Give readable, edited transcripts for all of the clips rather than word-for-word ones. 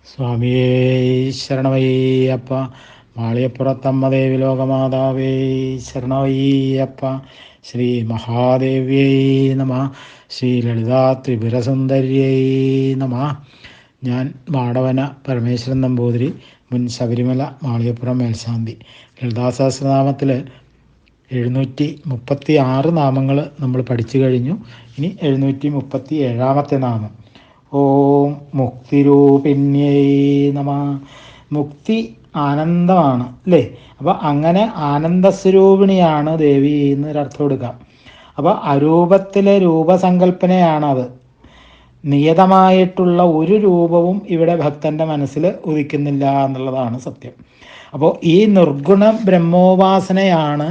സ്വാമിയേ ശരണമയ്യപ്പ. മാളിയപ്പുറത്തമ്മദേവി ലോകമാതാവേ ശരണമയ്യപ്പ. ശ്രീ മഹാദേവ്യൈ നമ. ശ്രീ ലളിതാ ത്രിപുരസുന്ദര്യൈ നമ. ഞാൻ മാടവന പരമേശ്വരൻ നമ്പൂതിരി, മുൻ ശബരിമല മാളിയപ്പുറം മേൽശാന്തി. ലളിതാ സഹസ്രനാമത്തിൽ 736 നാമങ്ങൾ നമ്മൾ പഠിച്ചു കഴിഞ്ഞു. ഇനി 737 നാമം. ഓം മുക്തിരൂപിണ്യൈ നമ. മുക്തി ആനന്ദമാണ് അല്ലേ? അപ്പോൾ അങ്ങനെ ആനന്ദസ്വരൂപിണിയാണ് ദേവി എന്നൊരർത്ഥം എടുക്കാം. അപ്പോൾ അരൂപത്തിലെ രൂപസങ്കല്പനയാണത്. നിയതമായിട്ടുള്ള ഒരു രൂപവും ഇവിടെ ഭക്തൻ്റെ മനസ്സിൽ ഉദിക്കുന്നില്ല എന്നുള്ളതാണ് സത്യം. അപ്പോൾ ഈ നിർഗുണ ബ്രഹ്മോപാസനയാണ്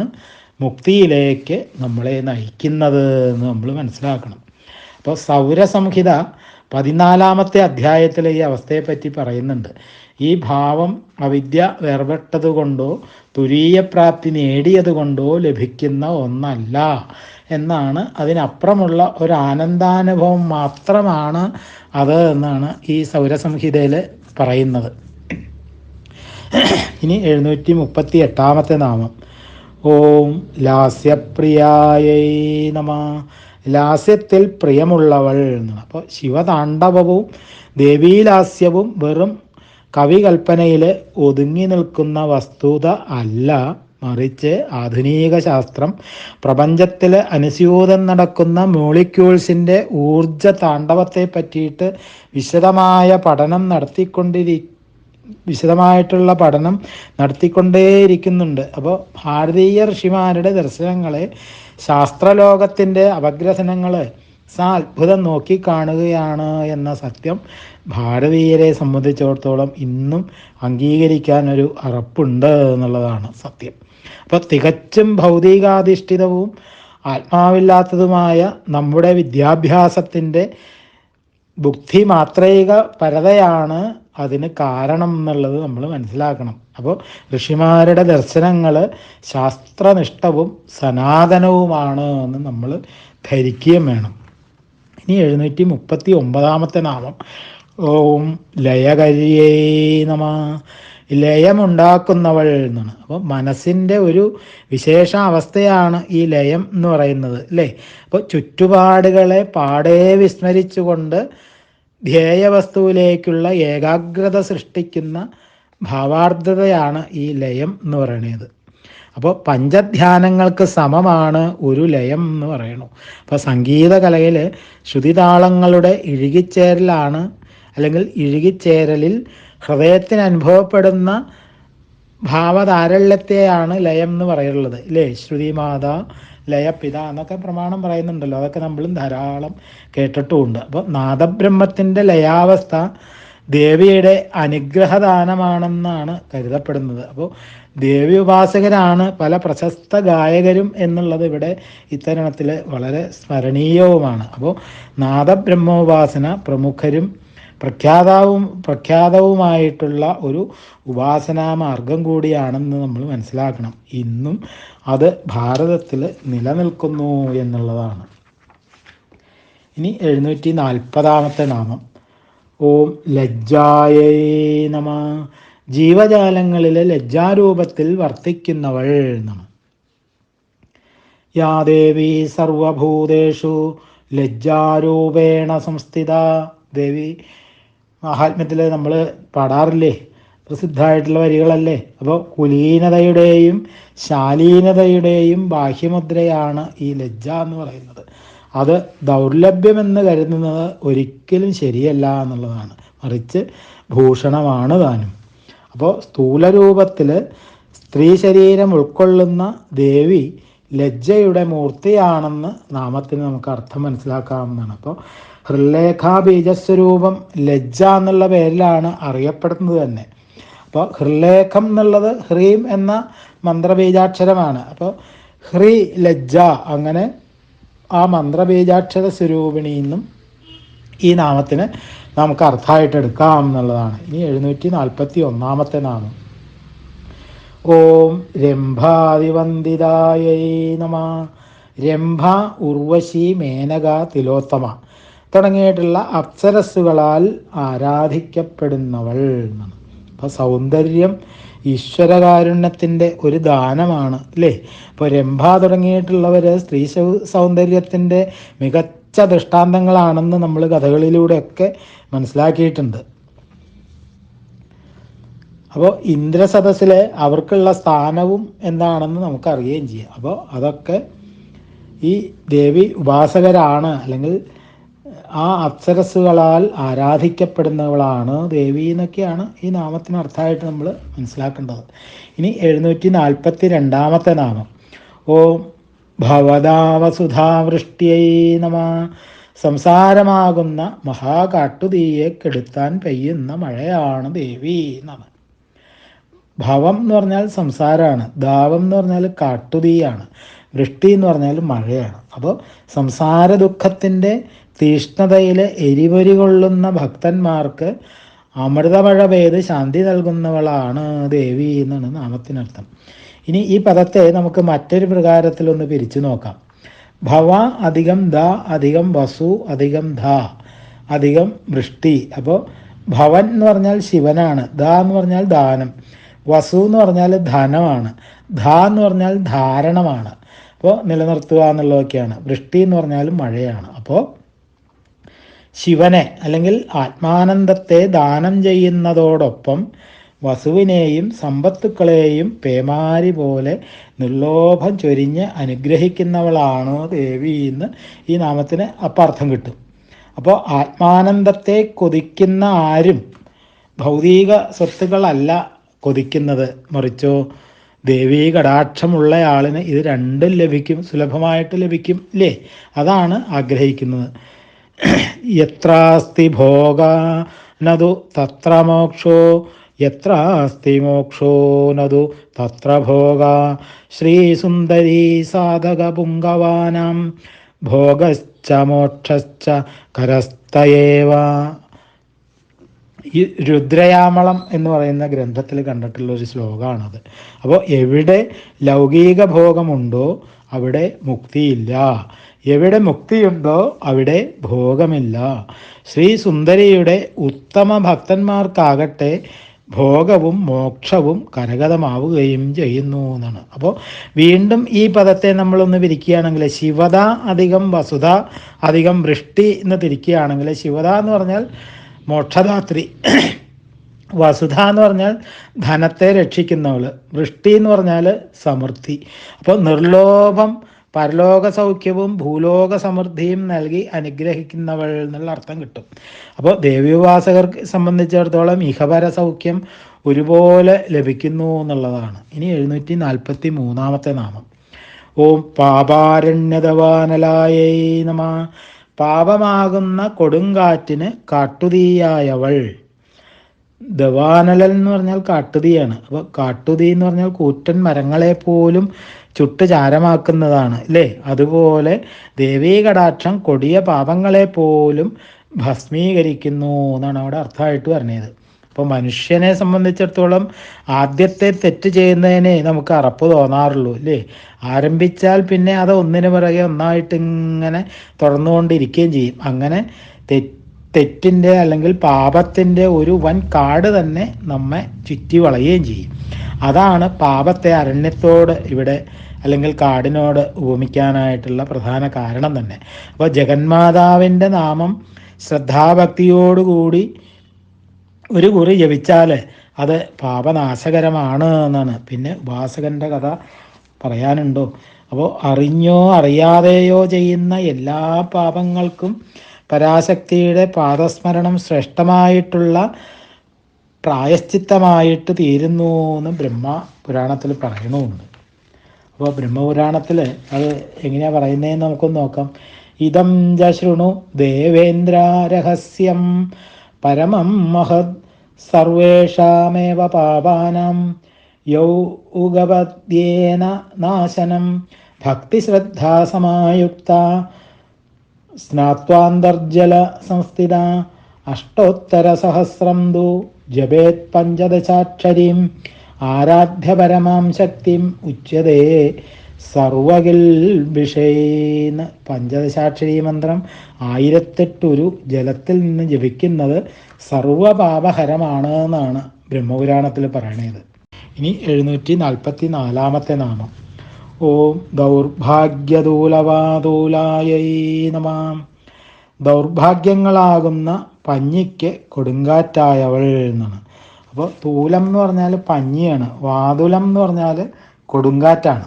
മുക്തിയിലേക്ക് നമ്മളെ നയിക്കുന്നത് എന്ന് നമ്മൾ മനസ്സിലാക്കണം. അപ്പോൾ സൗരസംഹിത 14 അധ്യായത്തിൽ ഈ അവസ്ഥയെപ്പറ്റി പറയുന്നുണ്ട്. ഈ ഭാവം അവിദ്യ വേർപെട്ടതുകൊണ്ടോ തുരീയപ്രാപ്തി നേടിയതുകൊണ്ടോ ലഭിക്കുന്ന ഒന്നല്ല എന്നാണ്, അതിനപ്പുറമുള്ള ഒരു ആനന്ദാനുഭവം മാത്രമാണ് അത് എന്നാണ് ഈ സൗരസംഹിതയിൽ പറയുന്നത്. ഇനി 738 നാമം. ഓം ലാസ്യപ്രിയായൈ നമ. ലാസ്യത്തിൽ പ്രിയമുള്ളവൾ എന്നാണ്. അപ്പോൾ ശിവതാണ്ഡവവും ദേവീലാസ്യവും വെറും കവികൽപ്പനയിൽ ഒതുങ്ങി നിൽക്കുന്ന വസ്തുത അല്ല, മറിച്ച് ആധുനിക ശാസ്ത്രം പ്രപഞ്ചത്തിൽ അനുസ്യൂതം നടക്കുന്ന മോളിക്യൂൾസിൻ്റെ ഊർജ താണ്ഡവത്തെ പറ്റിയിട്ട് വിശദമായിട്ടുള്ള പഠനം നടത്തിക്കൊണ്ടേയിരിക്കുന്നുണ്ട്. അപ്പോൾ ഭാരതീയ ഋഷിമാരുടെ ദർശനങ്ങളെ, ശാസ്ത്രലോകത്തിൻ്റെ അപഗ്രഥനങ്ങൾ അത്ഭുതം നോക്കിക്കാണുകയാണ് എന്ന സത്യം ഭാരതീയരെ സംബന്ധിച്ചിടത്തോളം ഇന്നും അംഗീകരിക്കാനൊരു അറപ്പുണ്ട് എന്നുള്ളതാണ് സത്യം. അപ്പോൾ തികച്ചും ഭൗതികാധിഷ്ഠിതവും ആത്മാവില്ലാത്തതുമായ നമ്മുടെ വിദ്യാഭ്യാസത്തിൻ്റെ ബുദ്ധി മാത്രൈക പരതയാണ് അതിന് കാരണം എന്നുള്ളത് നമ്മൾ മനസ്സിലാക്കണം. അപ്പോൾ ഋഷിമാരുടെ ദർശനങ്ങൾ ശാസ്ത്രനിഷ്ഠവും സനാതനവുമാണ് എന്ന് നമ്മൾ ധരിക്കുകയും വേണം. ഇനി 739 നാമം. ഓം ലയകരിയേ നമ. ലയമുണ്ടാക്കുന്നവൾ എന്നാണ്. അപ്പോൾ മനസ്സിൻ്റെ ഒരു വിശേഷ അവസ്ഥയാണ് ഈ ലയം എന്ന് പറയുന്നത് അല്ലേ? അപ്പോൾ ചുറ്റുപാടുകളെ പാടെ വിസ്മരിച്ചുകൊണ്ട് ധ്യേയവസ്തുവിലേക്കുള്ള ഏകാഗ്രത സൃഷ്ടിക്കുന്ന ഭാവാർദ്രതയാണ് ഈ ലയം എന്ന് പറയുന്നത്. അപ്പോൾ പഞ്ചധ്യാനങ്ങൾക്ക് സമമാണ് ഒരു ലയം എന്ന് പറയണു. അപ്പോൾ സംഗീതകലയിൽ ശ്രുതിതാളങ്ങളുടെ ഇഴുകിച്ചേരലാണ്, അല്ലെങ്കിൽ ഇഴുകിച്ചേരലിൽ ഹൃദയത്തിന് അനുഭവപ്പെടുന്ന ഭാവതാരള്യത്തെയാണ് ലയം എന്ന് പറയുള്ളത് അല്ലേ? ശ്രുതിമാത ലയപിത എന്നൊക്കെ പ്രമാണം പറയുന്നുണ്ടല്ലോ, അതൊക്കെ നമ്മളും ധാരാളം കേട്ടിട്ടുമുണ്ട്. അപ്പോൾ നാദബ്രഹ്മത്തിൻ്റെ ലയാവസ്ഥ ദേവിയുടെ അനുഗ്രഹദാനമാണെന്നാണ് കരുതപ്പെടുന്നത്. അപ്പോൾ ദേവി ഉപാസകരാണ് പല പ്രശസ്ത ഗായകരും എന്നുള്ളത് ഇവിടെ ഇത്തരണത്തിൽ വളരെ സ്മരണീയവുമാണ്. അപ്പോൾ നാദബ്രഹ്മോപാസന പ്രമുഖരും പ്രഖ്യാതവുമായിട്ടുള്ള ഒരു ഉപാസനാ മാർഗം കൂടിയാണെന്ന് നമ്മൾ മനസ്സിലാക്കണം. ഇന്നും അത് ഭാരതത്തിൽ നിലനിൽക്കുന്നു എന്നുള്ളതാണ്. ഇനി 740 നാമം. ഓം ലജ്ജായൈ നമ. ജീവജാലങ്ങളിലെ ലജ്ജാരൂപത്തിൽ വർത്തിക്കുന്നവൾ എന്നാണ്. യാ ദേവി സർവഭൂതേഷു ലജ്ജാരൂപേണ സംസ്ഥിത. ദേവി മഹാത്മ്യത്തിൽ നമ്മൾ പാടാറില്ലേ, പ്രസിദ്ധമായിട്ടുള്ള വരികളല്ലേ? അപ്പോൾ കുലീനതയുടെയും ശാലീനതയുടെയും ബാഹ്യമുദ്രയാണ് ഈ ലജ്ജ എന്ന് പറയുന്നത്. അത് ദൗർലഭ്യമെന്ന് കരുതുന്നത് ഒരിക്കലും ശരിയല്ല എന്നുള്ളതാണ്, മറിച്ച് ഭൂഷണമാണ് താനും. അപ്പോൾ സ്ഥൂലരൂപത്തിൽ സ്ത്രീ ശരീരം ഉൾക്കൊള്ളുന്ന ദേവി ലജ്ജയുടെ മൂർത്തിയാണെന്ന് നാമത്തിന് നമുക്ക് അർത്ഥം മനസ്സിലാക്കാവുന്നതാണ്. അപ്പോൾ ഹൃല്ലേഖാ ബീജസ്വരൂപം ലജ്ജ എന്നുള്ള പേരിലാണ് അറിയപ്പെടുന്നത് തന്നെ. അപ്പോൾ ഹൃല്ലേഖം എന്നുള്ളത് ഹ്രീം എന്ന മന്ത്രബീജാക്ഷരമാണ്. അപ്പോൾ ഹ്രീ ലജ്ജ, അങ്ങനെ ആ മന്ത്രബീജാക്ഷര സ്വരൂപിണിന്നും ഈ നാമത്തിന് നമുക്ക് അർത്ഥമായിട്ട് എടുക്കാം എന്നുള്ളതാണ്. ഇനി 741 നാമം. ഓം രംഭാതിവന്ദിതായൈ നമ. രംഭ, ഉർവശി, മേനക, തിലോത്തമ. തുടങ്ങിയിട്ടുള്ള അപ്സരസ്സുകളാൽ ആരാധിക്കപ്പെടുന്നവൾ എന്നാണ്. അപ്പോൾ സൗന്ദര്യം ഈശ്വരകാരുണ്യത്തിൻ്റെ ഒരു ദാനമാണ് അല്ലേ. ഇപ്പോൾ രംഭ തുടങ്ങിയിട്ടുള്ളവർ സ്ത്രീ സൗന്ദര്യത്തിൻ്റെ മികച്ച ദൃഷ്ടാന്തങ്ങളാണെന്ന് നമ്മൾ കഥകളിലൂടെയൊക്കെ മനസ്സിലാക്കിയിട്ടുണ്ട്. അപ്പോൾ ഇന്ദ്രസദസ്സിൽ അവർക്കുള്ള സ്ഥാനവും എന്താണെന്ന് നമുക്കറിയുകയും ചെയ്യാം. അപ്പോൾ അതൊക്കെ ഈ ദേവി ഉപാസകരാണ്, അല്ലെങ്കിൽ ആ അപ്സരസ്സുകളാൽ ആരാധിക്കപ്പെടുന്നവളാണ് ദേവി എന്നൊക്കെയാണ് ഈ നാമത്തിന് അർത്ഥമായിട്ട് നമ്മൾ മനസ്സിലാക്കേണ്ടത്. ഇനി 742 നാമം. ഓം ഭവതാവസുധാവൃഷ്ട്യൈ നമഃ. സംസാരമാകുന്ന മഹാകാട്ടുതീയെ കെടുത്താൻ പെയ്യുന്ന മഴയാണ് ദേവി എന്നാണ്. ഭവം എന്ന് പറഞ്ഞാൽ സംസാരമാണ്, ദാവം എന്ന് പറഞ്ഞാൽ കാട്ടുതീയാണ്, വൃഷ്ടി എന്ന് പറഞ്ഞാൽ മഴയാണ്. അപ്പോൾ സംസാര ദുഃഖത്തിൻ്റെ തീഷ്ണതയിൽ എരിപൊരി കൊള്ളുന്ന ഭക്തന്മാർക്ക് അമൃതമഴ പെയ്ത് ശാന്തി നൽകുന്നവളാണ് ദേവി എന്നാണ് നാമത്തിനർത്ഥം. ഇനി ഈ പദത്തെ നമുക്ക് മറ്റൊരു പ്രകാരത്തിലൊന്ന് പിരിച്ചു നോക്കാം. ഭവ അധികം ദ അധികം വസു അധികം ധ അധികം വൃഷ്ടി. അപ്പോൾ ഭവൻ എന്ന് പറഞ്ഞാൽ ശിവനാണ്, ദ എന്ന് പറഞ്ഞാൽ ദാനം, വസു എന്ന് പറഞ്ഞാൽ ധനമാണ്, ധ എന്ന് പറഞ്ഞാൽ ധാരണമാണ്, അപ്പോൾ നിലനിർത്തുക എന്നുള്ളതൊക്കെയാണ്. വൃഷ്ടി എന്ന് പറഞ്ഞാൽ മഴയാണ്. അപ്പോൾ ശിവനെ അല്ലെങ്കിൽ ആത്മാനന്ദത്തെ ദാനം ചെയ്യുന്നതോടൊപ്പം വസുവിനെയും സമ്പത്തുക്കളെയും പേമാരി പോലെ നിർലോഭം ചൊരിഞ്ഞ് അനുഗ്രഹിക്കുന്നവളാണ് ദേവി എന്ന് ഈ നാമത്തിന് അപ്പർത്ഥം കിട്ടും. അപ്പോൾ ആത്മാനന്ദത്തെ കൊതിക്കുന്ന ആരും ഭൗതിക സ്വത്തുക്കളല്ല കൊതിക്കുന്നത്, മറിച്ചോ ദേവീ കടാക്ഷമുള്ള ആളിന് ഇത് രണ്ടും ലഭിക്കും, സുലഭമായിട്ട് ലഭിക്കും അല്ലേ. അതാണ് ആഗ്രഹിക്കുന്നത്. യത്രാസ്തി ഭോഗ നതു തത്ര മോക്ഷോ യത്രാസ്തി മോക്ഷോ നതു തത്ര ഭോഗ ശ്രീസുന്ദരീ സാധക പുങ്കവാനാം ഭോഗശ്ച മോക്ഷശ്ച കരസ്തയേവ. ഈ രുദ്രയാമളം എന്ന് പറയുന്ന ഗ്രന്ഥത്തിൽ കണ്ടിട്ടുള്ള ഒരു ശ്ലോകമാണത്. അപ്പോൾ എവിടെ ലൗകിക ഭോഗമുണ്ടോ അവിടെ മുക്തിയില്ല, എവിടെ മുക്തിയുണ്ടോ അവിടെ ഭോഗമില്ല. ശ്രീ സുന്ദരിയുടെ ഉത്തമ ഭക്തന്മാർക്കാകട്ടെ ഭോഗവും മോക്ഷവും കരഗതമാവുകയും ചെയ്യുന്നു എന്നാണ്. അപ്പോൾ വീണ്ടും ഈ പദത്തെ നമ്മളൊന്ന് പിരിക്കുകയാണെങ്കിൽ ശിവത അധികം വസുധ അധികം വൃഷ്ടി എന്ന് തിരിക്കുകയാണെങ്കിൽ ശിവത എന്ന് പറഞ്ഞാൽ മോക്ഷദാത്രി, വസുധ എന്ന് പറഞ്ഞാൽ ധനത്തെ രക്ഷിക്കുന്നവൾ, വൃഷ്ടി എന്ന് പറഞ്ഞാൽ സമൃദ്ധി. അപ്പോൾ നിർലോഭം പരലോക സൗഖ്യവും ഭൂലോക സമൃദ്ധിയും നൽകി അനുഗ്രഹിക്കുന്നവൾ എന്നുള്ള അർത്ഥം കിട്ടും. അപ്പോൾ ദേവീവാസകർക്ക് സംബന്ധിച്ചിടത്തോളം ഇഹപര സൗഖ്യം ഒരുപോലെ ലഭിക്കുന്നു എന്നുള്ളതാണ്. ഇനി 743 നാമം. ഓം പാപാരണ്യതവാനലായൈ നമഃ. പാപമാകുന്ന കൊടുങ്കാറ്റിന് കാട്ടുതീയായവൾ. ദവാനലൻ എന്ന് പറഞ്ഞാൽ കാട്ടുതീയാണ്. അപ്പോൾ കാട്ടുതീ എന്ന് പറഞ്ഞാൽ കൂറ്റൻ മരങ്ങളെ പോലും ചുട്ട് ചാരമാക്കുന്നതാണ് അല്ലേ. അതുപോലെ ദേവീ കടാക്ഷം കൊടിയ പാപങ്ങളെ പോലും ഭസ്മീകരിക്കുന്നു എന്നാണ് അവിടെ അർത്ഥമായിട്ട് പറഞ്ഞത്. അപ്പോൾ മനുഷ്യനെ സംബന്ധിച്ചിടത്തോളം ആദ്യത്തെ തെറ്റ് ചെയ്യുന്നതിനെ നമുക്ക് അറപ്പ് തോന്നാറുള്ളൂ അല്ലേ. ആരംഭിച്ചാൽ പിന്നെ അത് ഒന്നിനു പിറകെ ഒന്നായിട്ട് ഇങ്ങനെ തുടർന്നുകൊണ്ടിരിക്കുകയും ചെയ്യും. അങ്ങനെ തെറ്റിൻ്റെ അല്ലെങ്കിൽ പാപത്തിൻ്റെ ഒരു വൻ കാട് തന്നെ നമ്മെ ചുറ്റി വളയുകയും ചെയ്യും. അതാണ് പാപത്തെ അരണ്യത്തോട് ഇവിടെ അല്ലെങ്കിൽ കാടിനോട് ഉപമിക്കാനായിട്ടുള്ള പ്രധാന കാരണം തന്നെ. അപ്പോൾ ജഗന്മാതാവിൻ്റെ നാമം ശ്രദ്ധാഭക്തിയോടുകൂടി ഒരു കുറി ജപിച്ചാൽ അത് പാപനാശകരമാണ് എന്നാണ്. പിന്നെ ഉപാസകൻ്റെ കഥ പറയാനുണ്ടോ? അപ്പോൾ അറിഞ്ഞോ അറിയാതെയോ ചെയ്യുന്ന എല്ലാ പാപങ്ങൾക്കും പരാശക്തിയുടെ പാദസ്മരണം ശ്രേഷ്ഠമായിട്ടുള്ള പ്രായശ്ചിത്തമായിട്ട് തീരുന്നു എന്ന് ബ്രഹ്മപുരാണത്തിൽ പറയണമുണ്ട്. അപ്പോൾ ബ്രഹ്മപുരാണത്തിൽ അത് എങ്ങനെയാണ് പറയുന്നതെന്ന് നമുക്കൊന്ന് നോക്കാം. ഇതം ജശൃണു ദേവേന്ദ്ര രഹസ്യം പരമം മഹത് സർവേഷാമേവ പാപാനാം യൗഗപദ്യേന നാശനം ഭക്തിശ്രദ്ധാസമായുക്ത സ്നാത്വാന്തർജല സംസ്ഥിത അഷ്ടോത്തരസഹസ്രം തു ജപേത് പഞ്ചദശാക്ഷരീം ആരാധ്യ പരമാം ശക്തിം ഉച്യതേ സർവകിൽബിഷേന്ന് പഞ്ചദശാക്ഷരി മന്ത്രം 1008 ജലത്തിൽ നിന്ന് ജപിക്കുന്നത് സർവപാപഹരമാണ് എന്നാണ് ബ്രഹ്മപുരാണത്തിൽ പറയണത്. ഇനി 744 നാമം. ഓം ദൗർഭാഗ്യദൂലവാദൂലായൈ നമഃ. ദൗർഭാഗ്യങ്ങളാകുന്ന പഞ്ഞിക്ക് കൊടുങ്കാറ്റായവൾ എന്നാണ്. അപ്പോൾ തൂലം എന്ന് പറഞ്ഞാൽ പഞ്ഞിയാണ്, വാതുലം എന്ന് പറഞ്ഞാൽ കൊടുങ്കാറ്റാണ്.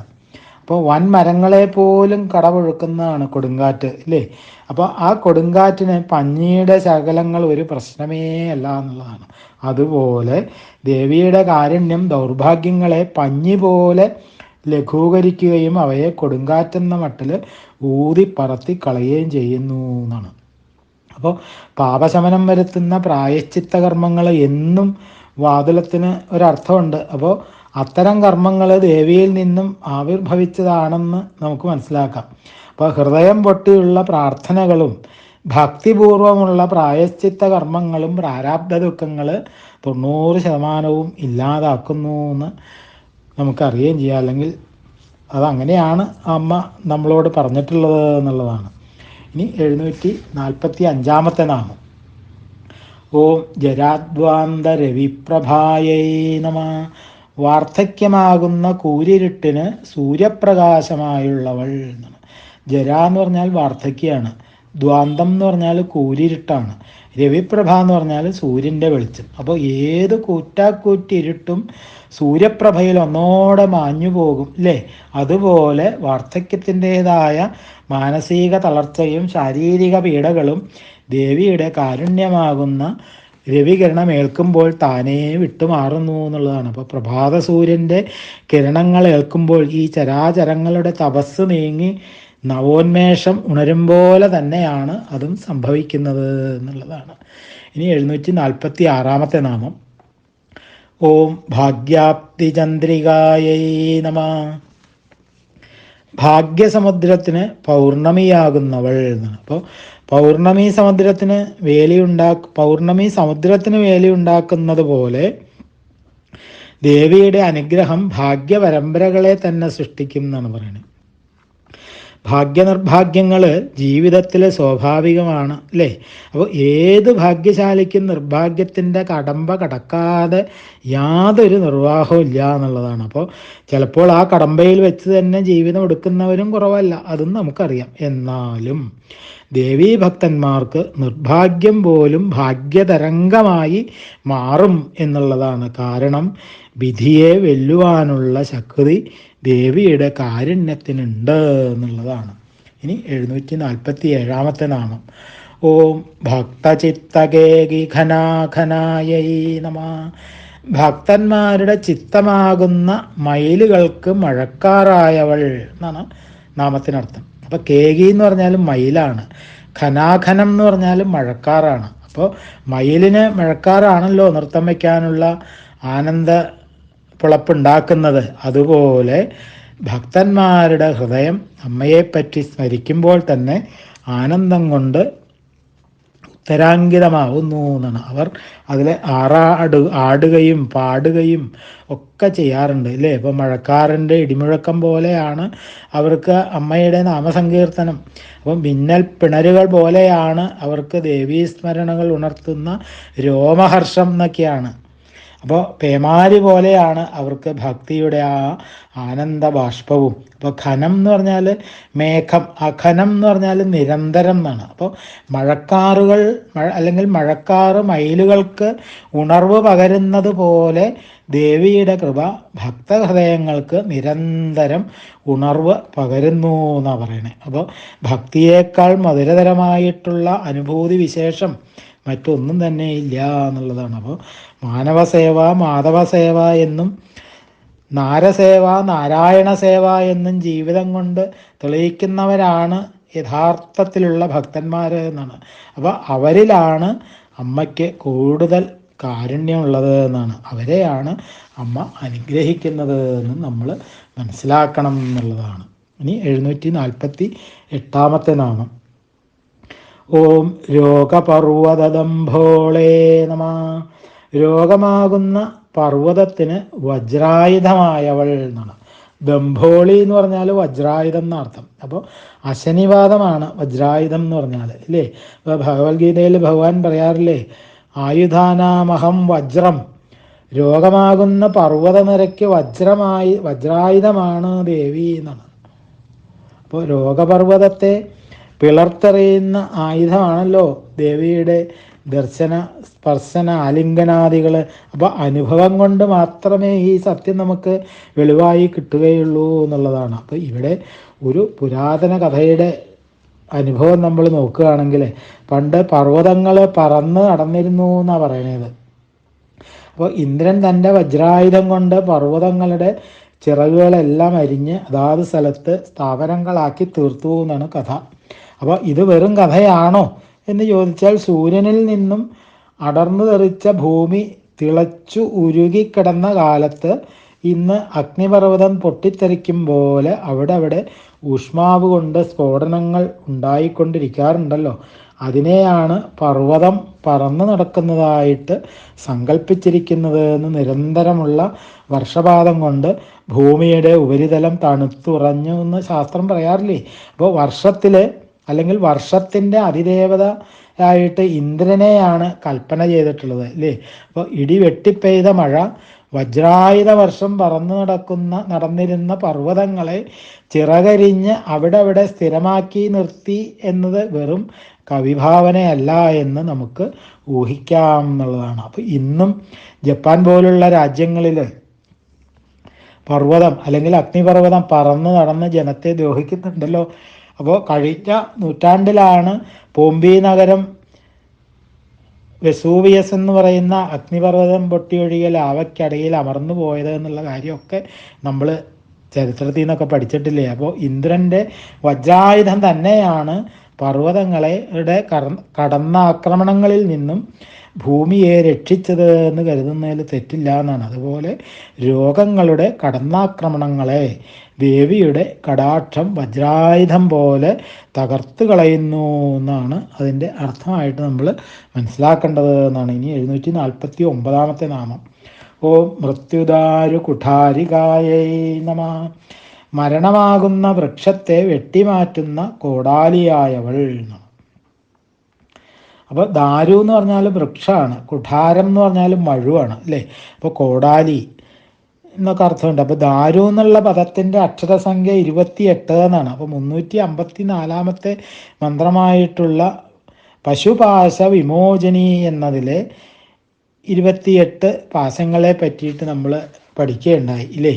അപ്പോൾ വൻമരങ്ങളെ പോലും കടപുഴക്കുന്നതാണ് കൊടുങ്കാറ്റ്, ഇല്ലേ? അപ്പോൾ ആ കൊടുങ്കാറ്റിന് പഞ്ഞിയുടെ ശകലങ്ങൾ ഒരു പ്രശ്നമേ അല്ല എന്നുള്ളതാണ്. അതുപോലെ ദേവിയുടെ കാരുണ്യം ദൗർഭാഗ്യങ്ങളെ പഞ്ഞി പോലെ ലഘൂകരിക്കുകയും അവയെ കൊടുങ്കാറ്റെന്ന മട്ടിൽ ഊതി പറത്തി കളയുകയും ചെയ്യുന്നു എന്നാണ്. അപ്പോൾ പാപശമനം വരുത്തുന്ന പ്രായശ്ചിത്ത കർമ്മങ്ങൾ എന്നും വാതുലത്തിന് ഒരർത്ഥമുണ്ട്. അപ്പോൾ അത്തരം കർമ്മങ്ങൾ ദേവിയിൽ നിന്നും ആവിർഭവിച്ചതാണെന്ന് നമുക്ക് മനസ്സിലാക്കാം. അപ്പോൾ ഹൃദയം പൊട്ടിയുള്ള പ്രാർത്ഥനകളും ഭക്തിപൂർവമുള്ള പ്രായശ്ചിത്ത കർമ്മങ്ങളും പ്രാരാബ്ധ ദുഃഖങ്ങൾ 90% ഇല്ലാതാക്കുന്നു എന്ന് നമുക്കറിയുകയും ചെയ്യാം. അല്ലെങ്കിൽ അതങ്ങനെയാണ് അമ്മ നമ്മളോട് പറഞ്ഞിട്ടുള്ളത് എന്നുള്ളതാണ്. ഇനി 745 നാമം. ഓം ജരാദ്വാന്ത രവിപ്രഭായൈ നമഃ. വാർദ്ധക്യമാകുന്ന കൂരിരുട്ടിന് സൂര്യപ്രകാശമായുള്ളവൾ എന്നാണ്. ജര എന്ന് പറഞ്ഞാൽ വാർദ്ധക്യമാണ്, ദ്വാന്തം എന്ന് പറഞ്ഞാൽ കൂരിരുട്ടാണ്, രവിപ്രഭ എന്ന് പറഞ്ഞാൽ സൂര്യൻ്റെ വെളിച്ചം. അപ്പോൾ ഏത് കൂറ്റാക്കൂറ്റിരുട്ടും സൂര്യപ്രഭയിൽ ഒന്നോടെ മാഞ്ഞു പോകും, അല്ലേ? അതുപോലെ വാർദ്ധക്യത്തിൻ്റെതായ മാനസിക തളർച്ചയും ശാരീരിക പീഡകളും ദേവിയുടെ കാരുണ്യമാകുന്ന രവികിരണം ഏൽക്കുമ്പോൾ താനേ വിട്ടുമാറുന്നു എന്നുള്ളതാണ്. അപ്പോൾ പ്രഭാത സൂര്യൻ്റെ കിരണങ്ങൾ ഏൽക്കുമ്പോൾ ഈ ചരാചരങ്ങളുടെ തപസ് നീങ്ങി നവോന്മേഷം ഉണരും പോലെ തന്നെയാണ് അതും സംഭവിക്കുന്നത് എന്നുള്ളതാണ്. ഇനി 746 നാമം. ഓം ഭാഗ്യാപ്തി ചന്ദ്രികായൈ നമഃ. ഭാഗ്യസമുദ്രത്തിന് പൗർണമിയാകുന്നവൾ എന്നാണ്. അപ്പോൾ പൗർണമി സമുദ്രത്തിന് വേലിയുണ്ടാക്കുന്നത് പോലെ ദേവിയുടെ അനുഗ്രഹം ഭാഗ്യപരമ്പരകളെ തന്നെ സൃഷ്ടിക്കും എന്നാണ് പറയുന്നത്. ഭാഗ്യനിർഭാഗ്യങ്ങൾ ജീവിതത്തിൽ സ്വാഭാവികമാണ്, അല്ലേ? അപ്പോൾ ഏത് ഭാഗ്യശാലിക്കും നിർഭാഗ്യത്തിൻ്റെ കടമ്പ കടക്കാതെ യാതൊരു നിർവാഹവും ഇല്ല എന്നുള്ളതാണ്. അപ്പോൾ ചിലപ്പോൾ ആ കടമ്പയിൽ വെച്ച് തന്നെ ജീവിതം എടുക്കുന്നവരും കുറവല്ല, അതും നമുക്കറിയാം. എന്നാലും ദേവീഭക്തന്മാർക്ക് നിർഭാഗ്യം പോലും ഭാഗ്യതരംഗമായി മാറും എന്നുള്ളതാണ്. കാരണം വിധിയെ വെല്ലുവാനുള്ള ശക്തി ദേവിയുടെ കാരുണ്യത്തിനുണ്ട് എന്നുള്ളതാണ്. ഇനി 747 നാമം. ഓം ഭക്തചിത്തകേകി ഘനാഘനായൈ നമഃ. ഭക്തന്മാരുടെ ചിത്തമാകുന്ന മയിലുകൾക്ക് മഴക്കാറായവൾ എന്നാണ് നാമത്തിനർത്ഥം. അപ്പോൾ കേകി എന്ന് പറഞ്ഞാലും മയിലാണ്, ഘനാഘനം എന്ന് പറഞ്ഞാലും മഴക്കാറാണ്. അപ്പോൾ മയിലിന് മഴക്കാറാണല്ലോ നൃത്തം വയ്ക്കാനുള്ള ആനന്ദ പുളപ്പുണ്ടാക്കുന്നത്. അതുപോലെ ഭക്തന്മാരുടെ ഹൃദയം അമ്മയെപ്പറ്റി സ്മരിക്കുമ്പോൾ തന്നെ ആനന്ദം കൊണ്ട് ഉത്തരാങ്കിതമാവുന്നു എന്നാണ്. അവർ അതിൽ ആടുകയും പാടുകയും ഒക്കെ ചെയ്യാറുണ്ട്, അല്ലേ? ഇപ്പോൾ മഴക്കാറിൻ്റെ ഇടിമുഴക്കം പോലെയാണ് അവർക്ക് അമ്മയുടെ നാമസങ്കീർത്തനം. അപ്പം മിന്നൽ പിണരുകൾ പോലെയാണ് അവർക്ക് ദേവീസ്മരണകൾ ഉണർത്തുന്ന രോമഹർഷം എന്നൊക്കെയാണ്. അപ്പോൾ പേമാരി പോലെയാണ് അവർക്ക് ഭക്തിയുടെ ആ ആനന്ദ ബാഷ്പവും. അപ്പോൾ ഘനം എന്ന് പറഞ്ഞാൽ മേഘം, അഘനം എന്ന് പറഞ്ഞാൽ നിരന്തരം എന്നാണ്. അപ്പോൾ അല്ലെങ്കിൽ മഴക്കാറ് മയിലുകൾക്ക് ഉണർവ് പകരുന്നത് പോലെ ദേവിയുടെ കൃപ ഭക്തഹൃദയങ്ങൾക്ക് നിരന്തരം ഉണർവ് പകരുന്നു എന്നാണ് പറയണേ. അപ്പോൾ ഭക്തിയേക്കാൾ മധുരതരമായിട്ടുള്ള അനുഭൂതി വിശേഷം മറ്റൊന്നും തന്നെ ഇല്ല എന്നുള്ളതാണ്. അപ്പോൾ മാനവസേവ മാധവസേവ എന്നും നാരസേവ നാരായണ സേവ എന്നും ജീവിതം കൊണ്ട് തെളിയിക്കുന്നവരാണ് യഥാർത്ഥത്തിലുള്ള ഭക്തന്മാർ എന്നാണ്. അപ്പോൾ അവരിലാണ് അമ്മയ്ക്ക് കൂടുതൽ കാരുണ്യമുള്ളത് എന്നാണ്. അവരെയാണ് അമ്മ അനുഗ്രഹിക്കുന്നത് എന്ന് നമ്മൾ മനസ്സിലാക്കണം എന്നുള്ളതാണ്. ഇനി 748 നാമം. ഓം രോഗപർവ്വതദംഭോളേ നമഃ. രോഗമാകുന്ന പർവ്വതത്തിന് വജ്രായുധമായവൾ എന്നാണ്. ദംഭോളി എന്ന് പറഞ്ഞാൽ വജ്രായുധം എന്നർത്ഥം. അപ്പോൾ അശനിവാദമാണ് വജ്രായുധം എന്ന് പറഞ്ഞാൽ, ഇല്ലേ? ഇപ്പോൾ ഭഗവത്ഗീതയിൽ ഭഗവാൻ പറയാറില്ലേ, ആയുധാനാമഹം വജ്രം, രോഗമാകുന്ന പർവ്വതനിരയ്ക്ക് വജ്രായുധമാണ് ദേവി എന്നാണ്. അപ്പോൾ രോഗപർവ്വതത്തെ പിളർത്തെറിയുന്ന ആയുധമാണല്ലോ ദേവിയുടെ ദർശന, സ്പർശന, ആലിംഗനാദികൾ. അപ്പോൾ അനുഭവം കൊണ്ട് മാത്രമേ ഈ സത്യം നമുക്ക് വെളിവായി കിട്ടുകയുള്ളൂ എന്നുള്ളതാണ്. അപ്പോൾ ഇവിടെ ഒരു പുരാതന കഥയുടെ അനുഭവം നമ്മൾ നോക്കുകയാണെങ്കിൽ, പണ്ട് പർവ്വതങ്ങൾ പറന്ന് നടന്നിരുന്നു എന്നാണ് പറയണത്. അപ്പോൾ ഇന്ദ്രൻ തൻ്റെ വജ്രായുധം കൊണ്ട് പർവ്വതങ്ങളുടെ ചിറകുകളെല്ലാം അരിഞ്ഞ് അതാത് സ്ഥലത്ത് സ്ഥാപനങ്ങളാക്കി തീർത്തു എന്നാണ് കഥ. അപ്പോൾ ഇത് വെറും കഥയാണോ എന്ന് ചോദിച്ചാൽ, സൂര്യനിൽ നിന്നും അടർന്നു തെറിച്ച ഭൂമി തിളച്ചു ഉരുകിക്കിടന്ന കാലത്ത് ഇന്ന് അഗ്നിപർവ്വതം പൊട്ടിത്തെറിക്കും പോലെ അവിടെ ഊഷ്മാവ് കൊണ്ട് സ്ഫോടനങ്ങൾ ഉണ്ടായിക്കൊണ്ടിരിക്കാറുണ്ടല്ലോ. അതിനെയാണ് പർവ്വതം പറന്നു നടക്കുന്നതായിട്ട് സങ്കല്പിച്ചിരിക്കുന്നത് എന്ന്. നിരന്തരമുള്ള വർഷപാതം കൊണ്ട് ഭൂമിയുടെ ഉപരിതലം തണുത്തുറഞ്ഞു എന്ന് ശാസ്ത്രം പറയാറില്ലേ. അപ്പോൾ വർഷത്തിൽ അല്ലെങ്കിൽ വർഷത്തിൻ്റെ അതിദേവതയായിട്ട് ഇന്ദ്രനെയാണ് കൽപ്പന ചെയ്തിട്ടുള്ളത്, അല്ലേ? അപ്പോൾ ഇടി വെട്ടിപ്പെയ്ത മഴ, വജ്രായുധ വർഷം നടന്നിരുന്ന പർവ്വതങ്ങളെ ചിറകരിഞ്ഞ് അവിടെ സ്ഥിരമാക്കി നിർത്തി എന്നത് വെറും കവിഭാവനയല്ല എന്ന് നമുക്ക് ഊഹിക്കാം എന്നുള്ളതാണ്. അപ്പോൾ ഇന്നും ജപ്പാൻ പോലുള്ള രാജ്യങ്ങളിൽ പർവ്വതം അല്ലെങ്കിൽ അഗ്നിപർവ്വതം പറന്ന് നടന്ന് ജനത്തെ ദ്രോഹിക്കുന്നുണ്ടല്ലോ. അപ്പോൾ കഴിഞ്ഞ നൂറ്റാണ്ടിലാണ് പോംബി നഗരം വെസൂവിയസ് എന്ന് പറയുന്ന അഗ്നിപർവ്വതം പൊട്ടിയൊഴുകിയ ലാവയ്ക്കടിയിൽ അമർന്നു പോയത് എന്നുള്ള കാര്യമൊക്കെ നമ്മൾ ചരിത്രത്തിൽ നിന്നൊക്കെ പഠിച്ചിട്ടില്ലേ. അപ്പോൾ ഇന്ദ്രൻ്റെ വജ്രായുധം തന്നെയാണ് പർവ്വതങ്ങളുടെ കടന്നാക്രമണങ്ങളിൽ നിന്നും ഭൂമിയെ രക്ഷിച്ചത് എന്ന് കരുതുന്നതിൽ തെറ്റില്ല എന്നാണ്. അതുപോലെ രോഗങ്ങളുടെ കടന്നാക്രമണങ്ങളെ ദേവിയുടെ കടാക്ഷം വജ്രായുധം പോലെ തകർത്ത് കളയുന്നു എന്നാണ് അതിൻ്റെ അർത്ഥമായിട്ട് നമ്മൾ മനസ്സിലാക്കേണ്ടത് എന്നാണ്. ഇനി 749 നാമം. ഓം മൃത്യുദാരു കുഠാരികായൈ നമഃ. മരണമാകുന്ന വൃക്ഷത്തെ വെട്ടിമാറ്റുന്ന കോടാലിയായവൾ എന്നാണ്. അപ്പോൾ ദാരു എന്ന് പറഞ്ഞാൽ വൃക്ഷമാണ്, കുഠാരം എന്ന് പറഞ്ഞാൽ മഴുവാണ്, അല്ലേ? അപ്പോൾ കോടാലി എന്നൊക്കെ അർത്ഥമുണ്ട്. അപ്പോൾ ദാരു എന്നുള്ള പദത്തിൻ്റെ അക്ഷരസംഖ്യ 28 എന്നാണ്. അപ്പോൾ 354 മന്ത്രമായിട്ടുള്ള പശുപാശ വിമോചനി എന്നതിലെ 28 പാശങ്ങളെ പറ്റിയിട്ട് നമ്മൾ പഠിക്കുകയുണ്ടായി, ഇല്ലേ?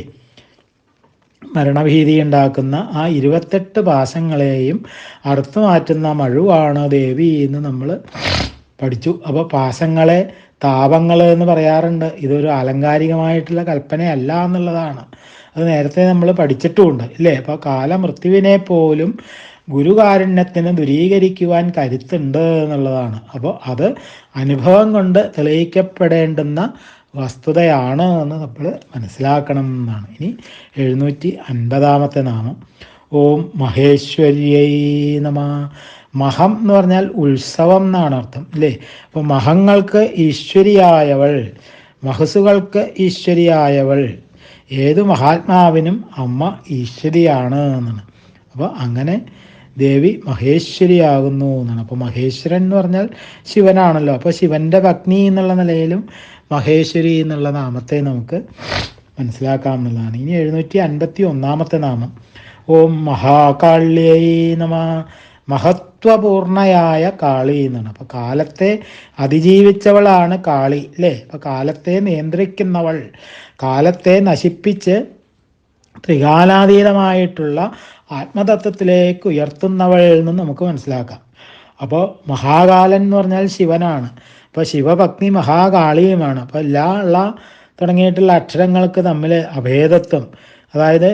മരണഭീതി ഉണ്ടാക്കുന്ന ആ 28 പാശങ്ങളെയും അറുത്തു മാറ്റുന്ന മഴുവാണ് ദേവി എന്ന് നമ്മൾ പഠിച്ചു. അപ്പോൾ പാശങ്ങളെ താപങ്ങൾ എന്ന് പറയാറുണ്ട്. ഇതൊരു ആലങ്കാരികമായിട്ടുള്ള കൽപ്പനയല്ല എന്നുള്ളതാണ്. അത് നേരത്തെ നമ്മൾ പഠിച്ചിട്ടുമുണ്ട്, ഇല്ലേ? അപ്പോൾ കാലമൃത്യുവിനെ പോലും ഗുരുകാരുണ്യത്തിന് ദൂരീകരിക്കുവാൻ കരുത്തുണ്ട് എന്നുള്ളതാണ്. അപ്പോൾ അത് അനുഭവം കൊണ്ട് തെളിയിക്കപ്പെടേണ്ടുന്ന വസ്തുതയാണ് എന്ന് നമ്മൾ മനസ്സിലാക്കണം എന്നാണ്. ഇനി 750 നാമം. ഓം മഹേശ്വര്യൈ നമഃ. മഹം എന്ന് പറഞ്ഞാൽ ഉത്സവം എന്നാണ് അർത്ഥം, അല്ലേ? അപ്പോൾ മഹങ്ങൾക്ക് ഈശ്വരിയായവൾ, മഹസുകൾക്ക് ഈശ്വരിയായവൾ, ഏതു മഹാത്മാവിനും അമ്മ ഈശ്വരിയാണ് എന്നാണ്. അപ്പോൾ അങ്ങനെ ദേവി മഹേശ്വരിയാകുന്നു എന്നാണ്. അപ്പോൾ മഹേശ്വരൻ എന്ന് പറഞ്ഞാൽ ശിവനാണല്ലോ. അപ്പോൾ ശിവൻ്റെ പത്നി എന്നുള്ള നിലയിലും മഹേശ്വരി എന്നുള്ള നാമത്തെ നമുക്ക് മനസ്സിലാക്കാം എന്നുള്ളതാണ്. ഇനി 751 നാമം. ഓം മഹാകാള്യൈ നമഃ. മഹത്വപൂർണയായ കാളി എന്നാണ്. അപ്പോൾ കാലത്തെ അതിജീവിച്ചവളാണ് കാളി, അല്ലേ? അപ്പോൾ കാലത്തെ നിയന്ത്രിക്കുന്നവൾ, കാലത്തെ നശിപ്പിച്ച് ത്രികാലാതീതമായിട്ടുള്ള ആത്മതത്വത്തിലേക്ക് ഉയർത്തുന്നവൾ എന്ന് നമുക്ക് മനസ്സിലാക്കാം. അപ്പോൾ മഹാകാലൻ എന്ന് പറഞ്ഞാൽ ശിവനാണ്. അപ്പോൾ ശിവപത്നി മഹാകാളിയുമാണ്. അപ്പോൾ ഉള്ള തുടങ്ങിയിട്ടുള്ള അക്ഷരങ്ങൾക്ക് തമ്മിൽ അഭേദത്വം, അതായത്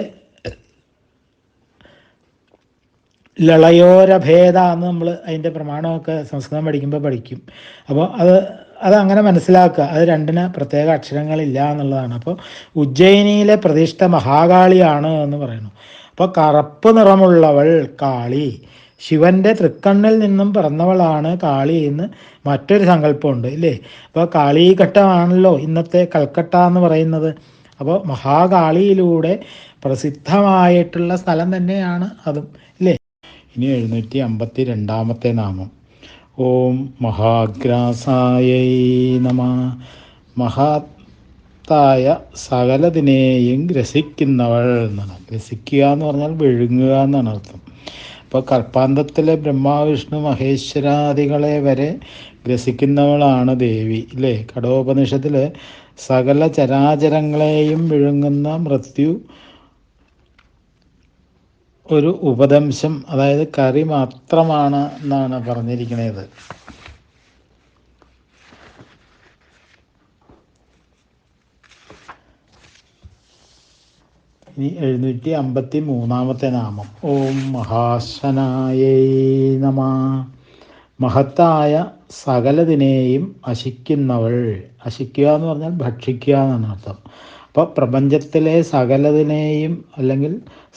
ലളയോരഭേദ എന്ന് നമ്മൾ അതിൻ്റെ പ്രമാണമൊക്കെ സംസ്കൃതം പഠിക്കുമ്പോൾ പഠിക്കും. അപ്പോൾ അതങ്ങനെ മനസ്സിലാക്കുക. അത് രണ്ടിന് പ്രത്യേക അക്ഷരങ്ങളില്ല എന്നുള്ളതാണ്. അപ്പോൾ ഉജ്ജയിനിയിലെ പ്രതിഷ്ഠ മഹാകാളിയാണ് എന്ന് പറയുന്നു. അപ്പോൾ കറുപ്പ് നിറമുള്ളവൾ കാളി, ശിവൻ്റെ തൃക്കണ്ണിൽ നിന്നും പിറന്നവളാണ് കാളി എന്ന് മറ്റൊരു സങ്കല്പമുണ്ട്, ഇല്ലേ? അപ്പോൾ കാളിഘട്ടമാണല്ലോ ഇന്നത്തെ കൽക്കട്ട എന്ന് പറയുന്നത്. അപ്പോൾ മഹാകാളിയിലൂടെ പ്രസിദ്ധമായിട്ടുള്ള സ്ഥലം തന്നെയാണ് അതും, ഇല്ലേ? ഇനി 752 നാമം. ഓം മഹാഗ്രാസായൈ നമ. മഹത്തായ സകലതിനെയും ഗ്രസിക്കുന്നവൾ എന്നാണ്. ഗ്രസിക്കുക എന്ന് പറഞ്ഞാൽ വിഴുങ്ങുക എന്നാണ് അർത്ഥം. അപ്പോൾ കൽപ്പാന്തത്തിലെ ബ്രഹ്മാവിഷ്ണു മഹേശ്വരാദികളെ വരെ ഗ്രസിക്കുന്നവളാണ് ദേവി, ഇല്ലേ? കഠോപനിഷത്തിൽ സകല ചരാചരങ്ങളെയും വിഴുങ്ങുന്ന മൃത്യു ഒരു ഉപദംശം, അതായത് കറി മാത്രമാണ് എന്നാണ് പറഞ്ഞിരിക്കുന്നത്. ഇനി 753 നാമം. ഓം മഹാശനായൈ നമ. മഹത്തായ സകലതിനെയും അശിക്കുന്നവൾ. അശിക്കുക എന്ന് പറഞ്ഞാൽ ഭക്ഷിക്കുക എന്നാണ് അർത്ഥം. അപ്പോൾ പ്രപഞ്ചത്തിലെ സകലതിനെയും അല്ലെങ്കിൽ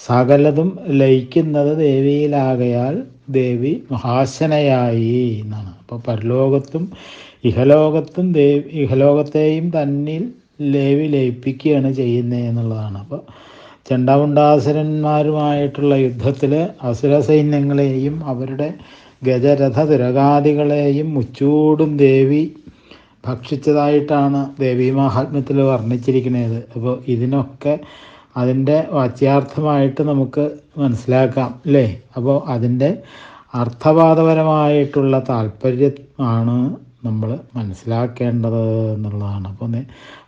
സകലതും ലയിക്കുന്നത് ദേവിയിലാകയാൽ ദേവി മഹാശനയായി എന്നാണ്. അപ്പോൾ പരലോകത്തും ഇഹലോകത്തും ഇഹലോകത്തെയും തന്നിൽ ദേവി ലയിപ്പിക്കുകയാണ് ചെയ്യുന്നത് എന്നുള്ളതാണ്. അപ്പോൾ ചണ്ഡമുണ്ടാസുരന്മാരുമായിട്ടുള്ള യുദ്ധത്തിൽ അസുര സൈന്യങ്ങളെയും അവരുടെ ഗജരഥ തുരകാദികളെയും മുച്ചൂടും ദേവി ഭക്ഷിച്ചതായിട്ടാണ് ദേവീ മഹാത്മ്യത്തിൽ വർണ്ണിച്ചിരിക്കുന്നത്. അപ്പോൾ ഇതിനൊക്കെ അതിൻ്റെ വാച്യാർത്ഥമായിട്ട് നമുക്ക് മനസ്സിലാക്കാം, അല്ലേ? അപ്പോൾ അതിൻ്റെ അർത്ഥവാദപരമായിട്ടുള്ള താല്പര്യമാണ് നമ്മൾ മനസ്സിലാക്കേണ്ടത് എന്നുള്ളതാണ്. അപ്പോൾ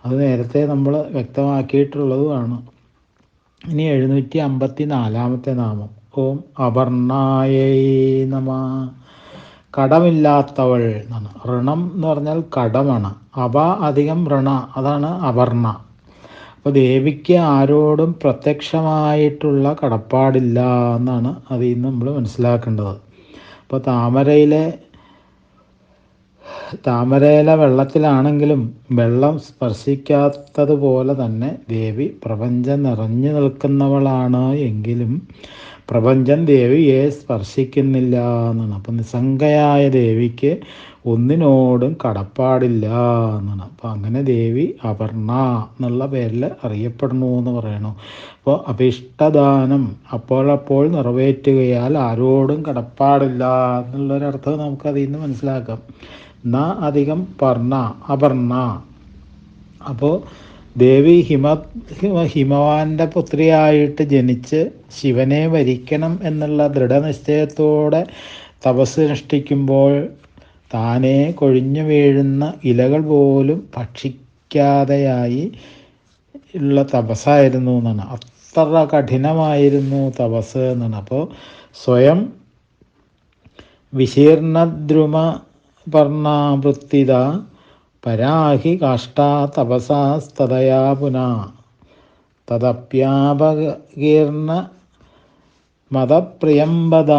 അത് നേരത്തെ നമ്മൾ വ്യക്തമാക്കിയിട്ടുള്ളതുമാണ്. ഇനി 754 നാമം. ഓം അപർണായൈ നമ. കടമില്ലാത്തവൾ എന്നാണ്. ഋണം എന്ന് പറഞ്ഞാൽ കടമാണ്. അപ അധികം ഋണ, അതാണ് അപർണ. അപ്പോൾ ദേവിക്ക് ആരോടും പ്രത്യക്ഷമായിട്ടുള്ള കടപ്പാടില്ല എന്നാണ് അതിൽ നിന്ന് നമ്മൾ മനസ്സിലാക്കേണ്ടത്. അപ്പോൾ താമരയിലെ വെള്ളത്തിലാണെങ്കിലും വെള്ളം സ്പർശിക്കാത്തതുപോലെ തന്നെ ദേവി പ്രപഞ്ചം നിറഞ്ഞു നിൽക്കുന്നവളാണ് എങ്കിലും പ്രപഞ്ചം ദേവിയെ സ്പർശിക്കുന്നില്ല എന്നാണ്. അപ്പം നിസ്സംഗയായ ദേവിക്ക് ഒന്നിനോടും കടപ്പാടില്ല എന്നാണ്. അപ്പോൾ അങ്ങനെ ദേവി അപർണ എന്നുള്ള പേരിൽ അറിയപ്പെടുന്നു എന്ന് പറയണു. അപ്പോൾ അഭിഷ്ടദാനം അപ്പോഴപ്പോൾ നിറവേറ്റുകയാൽ ആരോടും കടപ്പാടില്ല എന്നുള്ളൊരർത്ഥം നമുക്കതിൽ നിന്ന് മനസ്സിലാക്കാം. ന അധികം പർണ, അപർണ. അപ്പോൾ ദേവി ഹിമവാന്റെ പുത്രിയായിട്ട് ജനിച്ച് ശിവനെ വരിക്കണം എന്നുള്ള ദൃഢനിശ്ചയത്തോടെ തപസ്സനുഷ്ഠിക്കുമ്പോൾ താനെ കൊഴിഞ്ഞു വീഴുന്ന ഇലകൾ പോലും ഭക്ഷിക്കാതെയായി ഉള്ള തപസ്സായിരുന്നു എന്നാണ്. അത്ര കഠിനമായിരുന്നു തപസ് എന്നാണ്. അപ്പോൾ സ്വയം വിശീർണദ്രുമ പർണാവൃത്തിത പരാഹി കാഷ്ടാ തപസാസ്തതയാ പുനാ തദപ്യാപകീർണ മതപ്രിയംബദ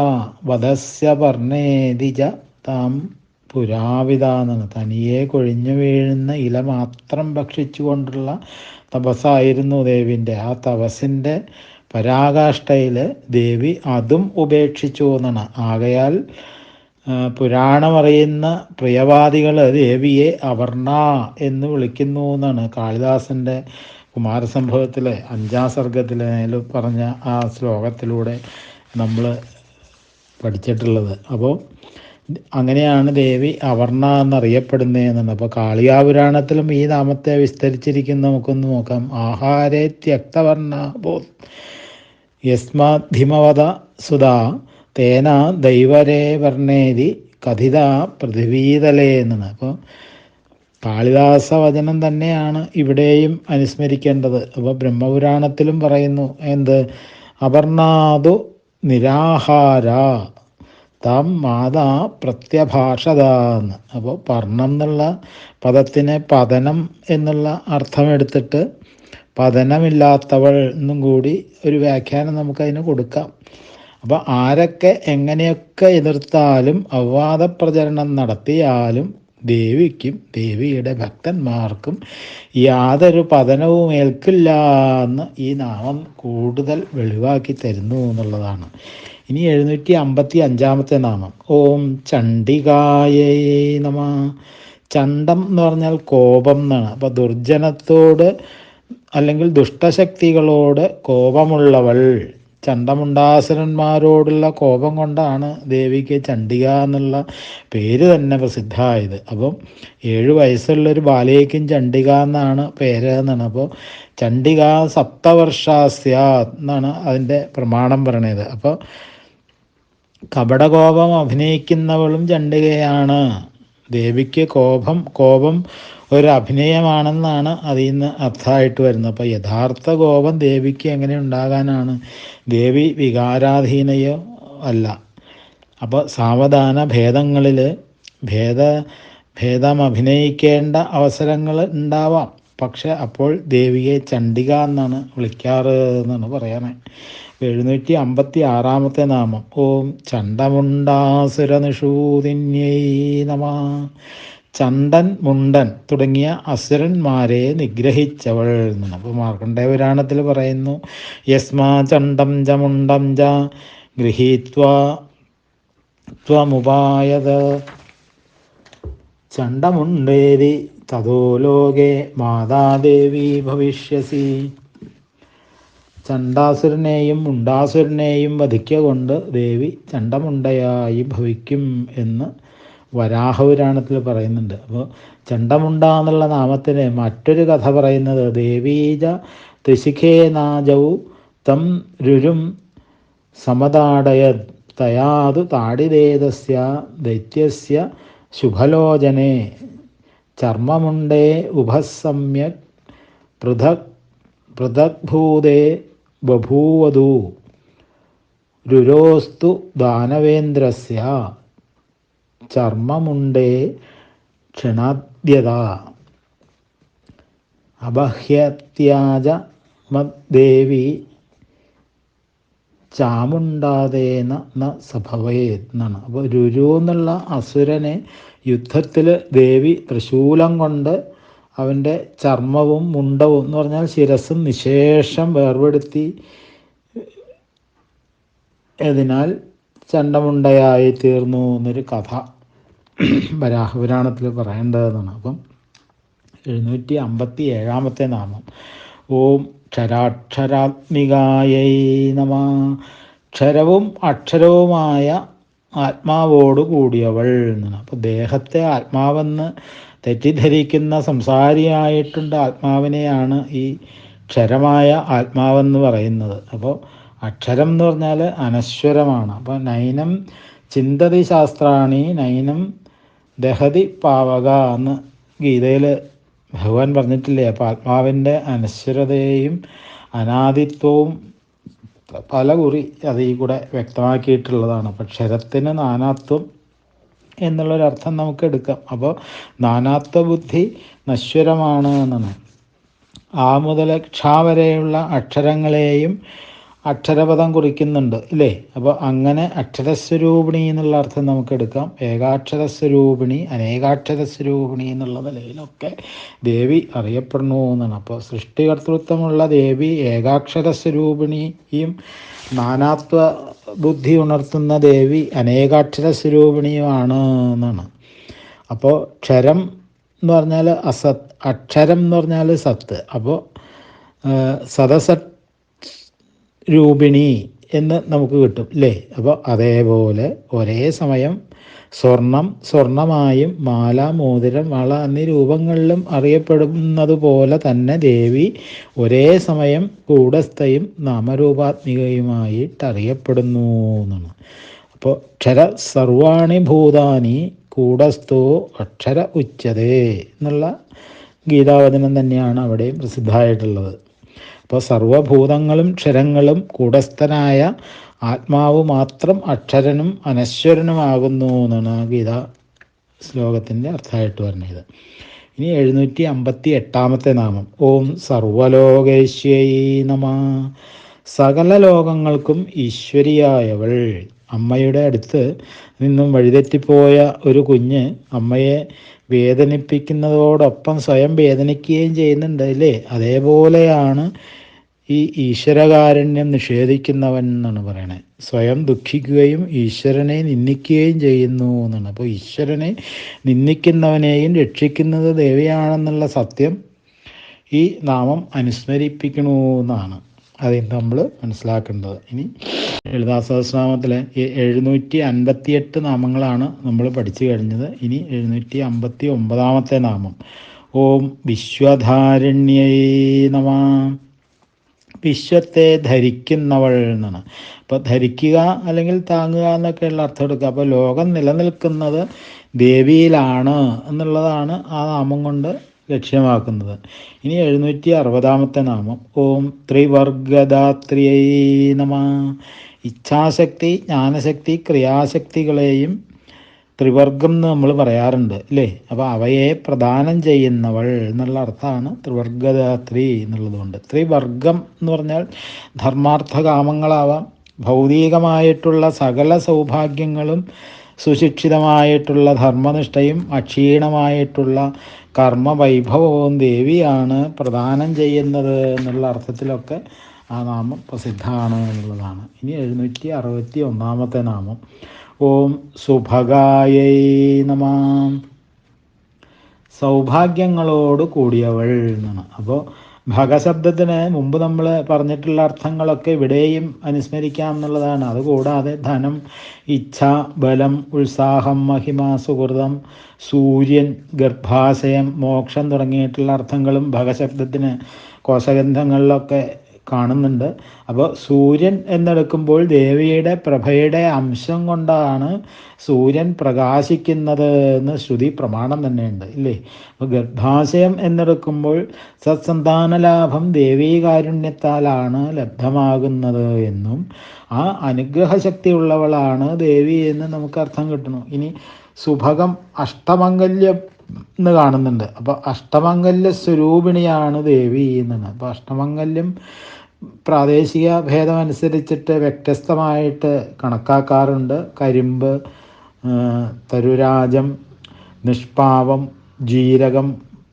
വധസ്യ പർണേതിജ താം പുരാവിതാന്നാണ്. തനിയെ കൊഴിഞ്ഞു വീഴുന്ന ഇല മാത്രം ഭക്ഷിച്ചുകൊണ്ടുള്ള തപസ്സായിരുന്നു ദേവിൻ്റെ. ആ തപസ്സിൻ്റെ പരാകാഷ്ഠയിൽ ദേവി അതും ഉപേക്ഷിച്ചു എന്നാണ്. ആകയാൽ പുരാണമറിയുന്ന പ്രിയവാദികൾ ദേവിയെ അപർണ എന്ന് വിളിക്കുന്നു എന്നാണ് കാളിദാസൻ്റെ കുമാരസംഭവത്തിലെ 5-ാം സർഗത്തിലെ പറഞ്ഞ ആ ശ്ലോകത്തിലൂടെ നമ്മൾ പഠിച്ചിട്ടുള്ളത്. അപ്പോൾ അങ്ങനെയാണ് ദേവി അപർണ എന്നറിയപ്പെടുന്നതെന്നാണ്. അപ്പോൾ കാളികാപുരാണത്തിലും ഈ നാമത്തെ വിസ്തരിച്ചിരിക്കുന്ന നമുക്കൊന്ന് നോക്കാം. ആഹാരേ ത്യക്തവർണ ബോധ് യസ്മാധിമവത സുധാ തേന ദൈവരേ വർണ്ണേതി കഥിത പൃഥിവീതലേ എന്നാണ്. അപ്പോൾ കാളിദാസ വചനം തന്നെയാണ് ഇവിടെയും അനുസ്മരിക്കേണ്ടത്. അപ്പോൾ ബ്രഹ്മപുരാണത്തിലും പറയുന്നു എന്ത്? അപർണാതു നിരാഹാര താം മാതാ പ്രത്യഭാഷത എന്ന്. അപ്പോൾ പർണം എന്നുള്ള പദത്തിന് പതനം എന്നുള്ള അർത്ഥമെടുത്തിട്ട് പതനമില്ലാത്തവൾ എന്നും കൂടി ഒരു വ്യാഖ്യാനം നമുക്കതിന് കൊടുക്കാം. അപ്പോൾ ആരൊക്കെ എങ്ങനെയൊക്കെ എതിർത്താലും അവവാദ പ്രചരണം നടത്തിയാലും ദേവിക്കും ദേവിയുടെ ഭക്തന്മാർക്കും യാതൊരു പതനവും ഏൽക്കില്ല എന്ന് ഈ നാമം കൂടുതൽ വെളിവാക്കി തരുന്നു എന്നുള്ളതാണ്. ഇനി 755 നാമം. ഓം ചണ്ഡികായൈ നമ. ചണ്ഡം എന്ന് പറഞ്ഞാൽ കോപം എന്നാണ്. അപ്പോൾ ദുർജനത്തോട് അല്ലെങ്കിൽ ദുഷ്ടശക്തികളോട് കോപമുള്ളവൾ. ചണ്ഡമുണ്ടാസുരന്മാരോടുള്ള കോപം കൊണ്ടാണ് ദേവിക്ക് ചണ്ഡിക എന്നുള്ള പേര് തന്നെ പ്രസിദ്ധമായത്. അപ്പം 7 വയസ്സുള്ളൊരു ബാലയ്ക്കും ചണ്ഡിക എന്നാണ് പേര് എന്നാണ്. അപ്പോൾ ചണ്ഡിക സപ്തവർഷാസ്യ എന്നാണ് അതിൻ്റെ പ്രമാണം പറയണത്. അപ്പോൾ കപടകോപം അഭിനയിക്കുന്നവളും ചണ്ഡികയാണ്. ദേവിക്ക് കോപം ഒരു അഭിനയമാണെന്നാണ് അതിൽ നിന്ന് അർത്ഥമായിട്ട് വരുന്നത്. അപ്പോൾ യഥാർത്ഥ കോപം ദേവിക്ക് എങ്ങനെ ഉണ്ടാകാനാണ്? ദേവി വികാരാധീനയോ അല്ല. അപ്പോൾ സാവധാന ഭേദങ്ങളിൽ ഭേദം അഭിനയിക്കേണ്ട അവസരങ്ങൾ ഉണ്ടാവാം. പക്ഷെ അപ്പോൾ ദേവിയെ ചണ്ഡിക എന്നാണ് വിളിക്കാറ് എന്നാണ് പറയാനേ. 756 നാമം. ഓം ചണ്ഡമുണ്ടാസുരനിഷൂതിന്യൈ നമഃ. ചണ്ഡൻ, മുണ്ടൻ തുടങ്ങിയ അസുരന്മാരെ നിഗ്രഹിച്ചവൾ എന്നാണ്. അപ്പോൾ മാർക്കണ്ഡേയ പുരാണത്തിൽ പറയുന്നു, യസ്മാ ചണ്ഡം ച മുണ്ടം ച ഗൃഹീത്വാ ത്വമുപായത് ചണ്ഡമുണ്ടേതി തതോ ലോകേ മാതാദേവി ഭവിഷ്യസി. ചണ്ഡാസുരനെയും മുണ്ടാസുരനെയും വധിക്കൊണ്ട് ദേവി ചണ്ഡമുണ്ടയായി ഭവിക്കും എന്ന് വരാഹപുരാണത്തിൽ പറയുന്നുണ്ട്. അപ്പോൾ ചണ്ഡമുണ്ട എന്നുള്ള നാമത്തിന് മറ്റൊരു കഥ പറയുന്നത്, ദേവീജ ത്രിശിഖേനാജൗ തം രുരും സമതാടയത് തയാതു താടിദേതസ്യ ദൈത്യസ്യ ശുഭലോചനെ ചർമ്മമുണ്ടേ ഉഭസമ്യക് പൃഥഗ്ഭൂതേ ബഭൂവധൂ രുരോസ്തു ദാനവേന്ദ്രസ്യ ചർമ്മമുണ്ടേ ക്ഷണാദ്യത അബഹ്യത്യാജ മദ്ദേവി ചാമുണ്ടാതേന ന സഭവേത് എന്നാണ്. അപ്പോൾ രുരു എന്നുള്ള അസുരനെ യുദ്ധത്തിൽ ദേവി ത്രിശൂലം കൊണ്ട് അവൻ്റെ ചർമ്മവും മുണ്ടവും എന്ന് പറഞ്ഞാൽ ശിരസ്സും നിശേഷം വേർപെടുത്തി അതിനാൽ ചണ്ഡമുണ്ടയായി തീർന്നു എന്നൊരു കഥ വരാഹപുരാണത്തിൽ പറയേണ്ടതെന്നാണ്. അപ്പം 757 നാമം. ഓം ക്ഷരാക്ഷരാത്മികായൈ നമഃ. ക്ഷരവും അക്ഷരവുമായ ആത്മാവോട് കൂടിയവൾ എന്നാണ്. അപ്പോൾ ദേഹത്തെ ആത്മാവെന്ന് തെറ്റിദ്ധരിക്കുന്ന സംസാരിയായിട്ടുണ്ട് ആത്മാവിനെയാണ് ഈ ക്ഷരമായ ആത്മാവെന്ന് പറയുന്നത്. അപ്പോൾ അക്ഷരം എന്ന് പറഞ്ഞാൽ അനശ്വരമാണ്. അപ്പോൾ നൈനം ചിന്തതി ശാസ്ത്രാണി നൈനം ദഹതി പാവക എന്ന് ഗീതയിൽ ഭഗവാൻ പറഞ്ഞിട്ടില്ലേ. അപ്പോൾ ആത്മാവിൻ്റെ അനശ്വരതയും അനാദിത്വവും പല കുറി അതിൽ കൂടെ വ്യക്തമാക്കിയിട്ടുള്ളതാണ്. അപ്പോൾ ക്ഷരത്തിന് നാനാത്വം എന്നുള്ളൊരർത്ഥം നമുക്ക് എടുക്കാം. അപ്പോൾ നാനാത്വ ബുദ്ധി നശ്വരമാണ് എന്നാണ്. ആ മുതൽ ക്ഷ വരെയുള്ള അക്ഷരങ്ങളെയും അക്ഷരപദം കുറിക്കുന്നുണ്ട് ഇല്ലേ. അപ്പോൾ അങ്ങനെ അക്ഷരസ്വരൂപിണി എന്നുള്ള അർത്ഥം നമുക്ക് എടുക്കാം. ഏകാക്ഷരസ്വരൂപിണി, അനേകാക്ഷരസ്വരൂപിണി എന്നുള്ള നിലയിലൊക്കെ ദേവി അറിയപ്പെടുന്നു എന്നാണ്. അപ്പോൾ സൃഷ്ടികർത്തൃത്വമുള്ള ദേവി ഏകാക്ഷരസ്വരൂപിണിയും നാനാത്വ ബുദ്ധി ഉണർത്തുന്ന ദേവി അനേകാക്ഷരസ്വരൂപിണിയുമാണ് എന്നാണ്. അപ്പോൾ ക്ഷരം എന്ന് പറഞ്ഞാൽ അസത്, അക്ഷരം എന്ന് പറഞ്ഞാൽ സത്ത്. അപ്പോൾ സദസത് രൂപിണി എന്ന് നമുക്ക് കിട്ടും അല്ലേ. അപ്പോൾ അതേപോലെ ഒരേ സമയം സ്വർണമായും മാല, മോതിരം, വള എന്നീ രൂപങ്ങളിലും അറിയപ്പെടുന്നത് പോലെ തന്നെ ദേവി ഒരേ സമയം കൂടസ്ഥയും നാമരൂപാത്മികയുമായിട്ട് അറിയപ്പെടുന്നു എന്നാണ്. അപ്പോൾ ക്ഷര സർവാണി ഭൂതാനി കൂടസ്ഥോ അക്ഷര ഉച്ചതേ എന്നുള്ള ഗീതാവചനം തന്നെയാണ് അവിടെയും പ്രസിദ്ധമായിട്ടുള്ളത്. അപ്പോൾ സർവഭൂതങ്ങളും ക്ഷരങ്ങളും കൂടസ്ഥനായ ആത്മാവ് മാത്രം അക്ഷരനും അനശ്വരനുമാകുന്നു എന്നാണ് ഗീതാ ശ്ലോകത്തിൻ്റെ അർത്ഥമായിട്ട് പറഞ്ഞത്. ഇനി 758 നാമം. ഓം സർവലോകേശ്വരീ നമഃ. സകല ലോകങ്ങൾക്കും ഈശ്വരിയായവൾ. അമ്മയുടെ അടുത്ത് നിന്നും വഴിതെറ്റിപ്പോയ ഒരു കുഞ്ഞ് അമ്മയെ വേദനിപ്പിക്കുന്നതോടൊപ്പം സ്വയം വേദനിക്കുകയും ചെയ്യുന്നുണ്ട് അല്ലേ. അതേപോലെയാണ് ഈ ഈശ്വരകാരുണ്യം നിഷേധിക്കുന്നവൻ എന്നാണ് പറയണത്. സ്വയം ദുഃഖിക്കുകയും ഈശ്വരനെ നിന്ദിക്കുകയും ചെയ്യുന്നു എന്നാണ്. അപ്പോൾ ഈശ്വരനെ നിന്ദിക്കുന്നവനെയും രക്ഷിക്കുന്നത് ദേവിയാണെന്നുള്ള സത്യം ഈ നാമം അനുസ്മരിപ്പിക്കണമെന്നാണ് അതിൽ നമ്മൾ മനസ്സിലാക്കേണ്ടത്. ഇനി ലളിതാ സഹസ്രനാമത്തിലെ 758 നാമങ്ങളാണ് നമ്മൾ പഠിച്ചു കഴിഞ്ഞത്. ഇനി 759 നാമം. ഓം വിശ്വധാരണ്യൈ നമഃ. വിശ്വത്തെ ധരിക്കുന്നവൾ എന്നാണ്. അപ്പോൾ ധരിക്കുക അല്ലെങ്കിൽ താങ്ങുക എന്നൊക്കെയുള്ള അർത്ഥം എടുക്കുക. അപ്പോൾ ലോകം നിലനിൽക്കുന്നത് ദേവിയിലാണ് എന്നുള്ളതാണ് ആ നാമം കൊണ്ട് ലക്ഷ്യമാക്കുന്നത്. ഇനി 760 നാമം. ഓം ത്രിവർഗദാത്രിയൈ നമഃ. ഇച്ഛാശക്തി, ജ്ഞാനശക്തി, ക്രിയാശക്തികളെയും ത്രിവർഗം എന്ന് നമ്മൾ പറയാറുണ്ട് അല്ലേ. അപ്പോൾ അവയെ പ്രദാനം ചെയ്യുന്നവൾ എന്നുള്ള അർത്ഥമാണ് ത്രിവർഗദാത്രി എന്നുള്ളതുകൊണ്ട്. ത്രിവർഗം എന്ന് പറഞ്ഞാൽ ധർമാർത്ഥ കാമങ്ങളാവാം, ഭൗതികമായിട്ടുള്ള സകല സൗഭാഗ്യങ്ങളും, സുശിക്ഷിതമായിട്ടുള്ള ധർമ്മനിഷ്ഠയും അക്ഷീണമായിട്ടുള്ള കർമ്മവൈഭവവും ദേവിയാണ് പ്രദാനം ചെയ്യുന്നത് എന്നുള്ള അർത്ഥത്തിലൊക്കെ ആ നാമം പ്രസിദ്ധമാണ് എന്നുള്ളതാണ്. ഇനി 761 നാമം. ഓം സുഭഗായൈ നമഃ. സൗഭാഗ്യങ്ങളോട് കൂടിയവൾ എന്നാണ്. അപ്പോൾ ഭഗശബ്ദത്തിന് മുമ്പ് നമ്മൾ പറഞ്ഞിട്ടുള്ള അർത്ഥങ്ങളൊക്കെ ഇവിടെയും അനുസ്മരിക്കാം എന്നുള്ളതാണ്. അതുകൂടാതെ ധനം, ഇച്ഛ, ബലം, ഉത്സാഹം, മഹിമ, സുഹൃതം, സൂര്യൻ, ഗർഭാശയം, മോക്ഷം തുടങ്ങിയിട്ടുള്ള അർത്ഥങ്ങളും ഭഗശബ്ദത്തിന് കോശഗ്രന്ഥങ്ങളിലൊക്കെ കാണുന്നുണ്ട്. അപ്പോൾ സൂര്യൻ എന്നെടുക്കുമ്പോൾ ദേവിയുടെ പ്രഭയുടെ അംശം കൊണ്ടാണ് സൂര്യൻ പ്രകാശിക്കുന്നത് എന്ന് ശ്രുതി പ്രമാണം തന്നെയുണ്ട് ഇല്ലേ. അപ്പോൾ ഗർഭാശയം എന്നെടുക്കുമ്പോൾ സത്സന്താന ലാഭം ദേവീകാരുണ്യത്താലാണ് ലബ്ധമാകുന്നത് എന്നും ആ അനുഗ്രഹശക്തി ഉള്ളവളാണ് ദേവി എന്ന് നമുക്ക് അർത്ഥം കിട്ടുന്നു. ഇനി സുഭഗം അഷ്ടമംഗല്യം എന്ന് കാണുന്നുണ്ട്. അപ്പോൾ അഷ്ടമംഗല്യ സ്വരൂപിണിയാണ് ദേവി എന്നാണ്. അപ്പോൾ അഷ്ടമംഗല്യം പ്രാദേശിക ഭേദമനുസരിച്ചിട്ട് വ്യത്യസ്തമായിട്ട് കണക്കാക്കാറുണ്ട്. കരിമ്പ്, തരുരാജം, നിഷ്പാവം, ജീരകം,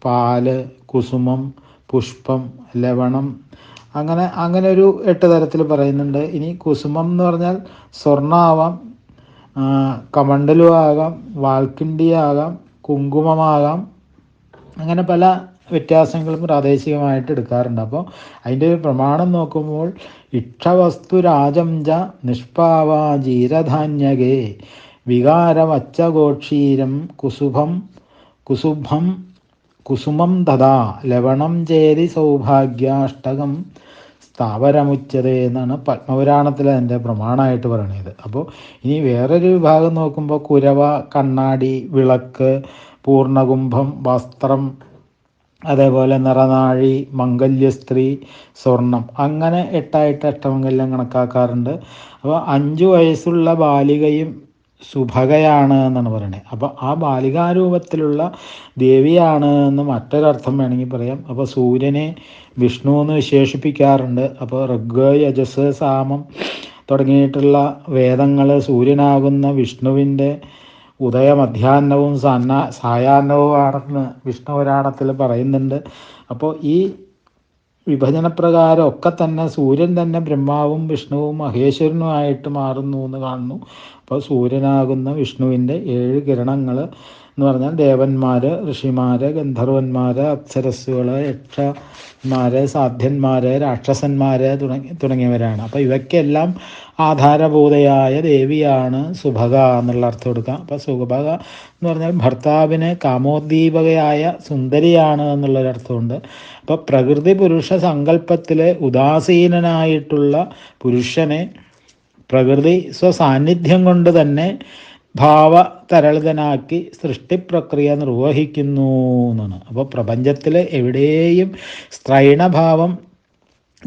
പാല്, കുസുമം, പുഷ്പം, ലവണം, അങ്ങനെ ഒരു 8 തരത്തിൽ പറയുന്നുണ്ട്. ഇനി കുസുമം എന്ന് പറഞ്ഞാൽ സ്വർണ്ണമാവാം, കമണ്ടലു ആകാം, വാൽക്കിണ്ടിയാകാം, കുങ്കുമമാകാം, അങ്ങനെ പല വ്യത്യാസങ്ങളും പ്രാദേശികമായിട്ട് എടുക്കാറുണ്ട്. അപ്പോൾ അതിൻ്റെ ഒരു പ്രമാണം നോക്കുമ്പോൾ ഇക്ഷവസ്തു രാജം ച നിഷ്പാവ ജീരധാന്യകേ വികാരവച്ചഗോക്ഷീരം കുസുമം തഥാ ലവണം ചേരി സൗഭാഗ്യാഷ്ടകം സ്ഥാവരമുച്ചതേ എന്നാണ് പത്മപുരാണത്തിൽ അതിൻ്റെ പ്രമാണമായിട്ട് പറയുന്നത്. അപ്പോൾ ഇനി വേറൊരു വിഭാഗം നോക്കുമ്പോൾ കുരവ, കണ്ണാടി, വിളക്ക്, പൂർണ്ണകുംഭം, വസ്ത്രം, അതേപോലെ നിറനാഴി, മംഗല്യസ്ത്രീ, സ്വർണം, അങ്ങനെ 8 അഷ്ടമംഗല്യം കണക്കാക്കാറുണ്ട്. അപ്പോൾ 5 വയസ്സുള്ള ബാലികയും സുഭഗയാണ് എന്നാണ് പറയുന്നത്. അപ്പോൾ ആ ബാലികാരൂപത്തിലുള്ള ദേവിയാണ് എന്ന് മറ്റൊരർത്ഥം വേണമെങ്കിൽ പറയാം. അപ്പോൾ സൂര്യനെ വിഷ്ണു എന്ന് വിശേഷിപ്പിക്കാറുണ്ട്. അപ്പോൾ ഋഗ്, യജസ്, സാമം തുടങ്ങിയിട്ടുള്ള വേദങ്ങൾ സൂര്യനാകുന്ന വിഷ്ണുവിൻ്റെ ഉദയമധ്യാഹ്നവും സായാഹ്നവുമാണെന്ന് വിഷ്ണുപുരാണത്തിൽ പറയുന്നുണ്ട്. അപ്പോൾ ഈ വിഭജനപ്രകാരം ഒക്കെ തന്നെ സൂര്യൻ തന്നെ ബ്രഹ്മാവും വിഷ്ണുവും മഹേശ്വരനുമായിട്ട് മാറുന്നു എന്ന് കാണുന്നു. അപ്പോൾ സൂര്യനാകുന്ന വിഷ്ണുവിൻ്റെ 7 കിരണങ്ങൾ എന്ന് പറഞ്ഞാൽ ദേവന്മാർ, ഋഷിമാർ, ഗന്ധർവന്മാർ, അപ്സരസ്സുകൾ, യക്ഷന്മാർ, സാധ്യന്മാർ, രാക്ഷസന്മാർ തുടങ്ങിയവരാണ്. അപ്പോൾ ഇവയ്ക്കെല്ലാം ആധാരഭൂതയായ ദേവിയാണ് സുഭഗ എന്നുള്ള അർത്ഥം എടുക്കാം. അപ്പോൾ സുഭഗ എന്ന് പറഞ്ഞാൽ ഭർത്താവിന് കാമോദ്ദീപകയായ സുന്ദരിയാണ് എന്നുള്ളൊരർത്ഥമുണ്ട്. അപ്പോൾ പ്രകൃതി പുരുഷ സങ്കല്പത്തിൽ ഉദാസീനനായിട്ടുള്ള പുരുഷനെ പ്രകൃതി സ്വസാന്നിധ്യം കൊണ്ട് തന്നെ ഭാവതരളിതനാക്കി സൃഷ്ടിപ്രക്രിയ നിർവഹിക്കുന്നു എന്നാണ്. അപ്പോൾ പ്രപഞ്ചത്തിൽ എവിടെയും സ്ത്രൈണഭാവം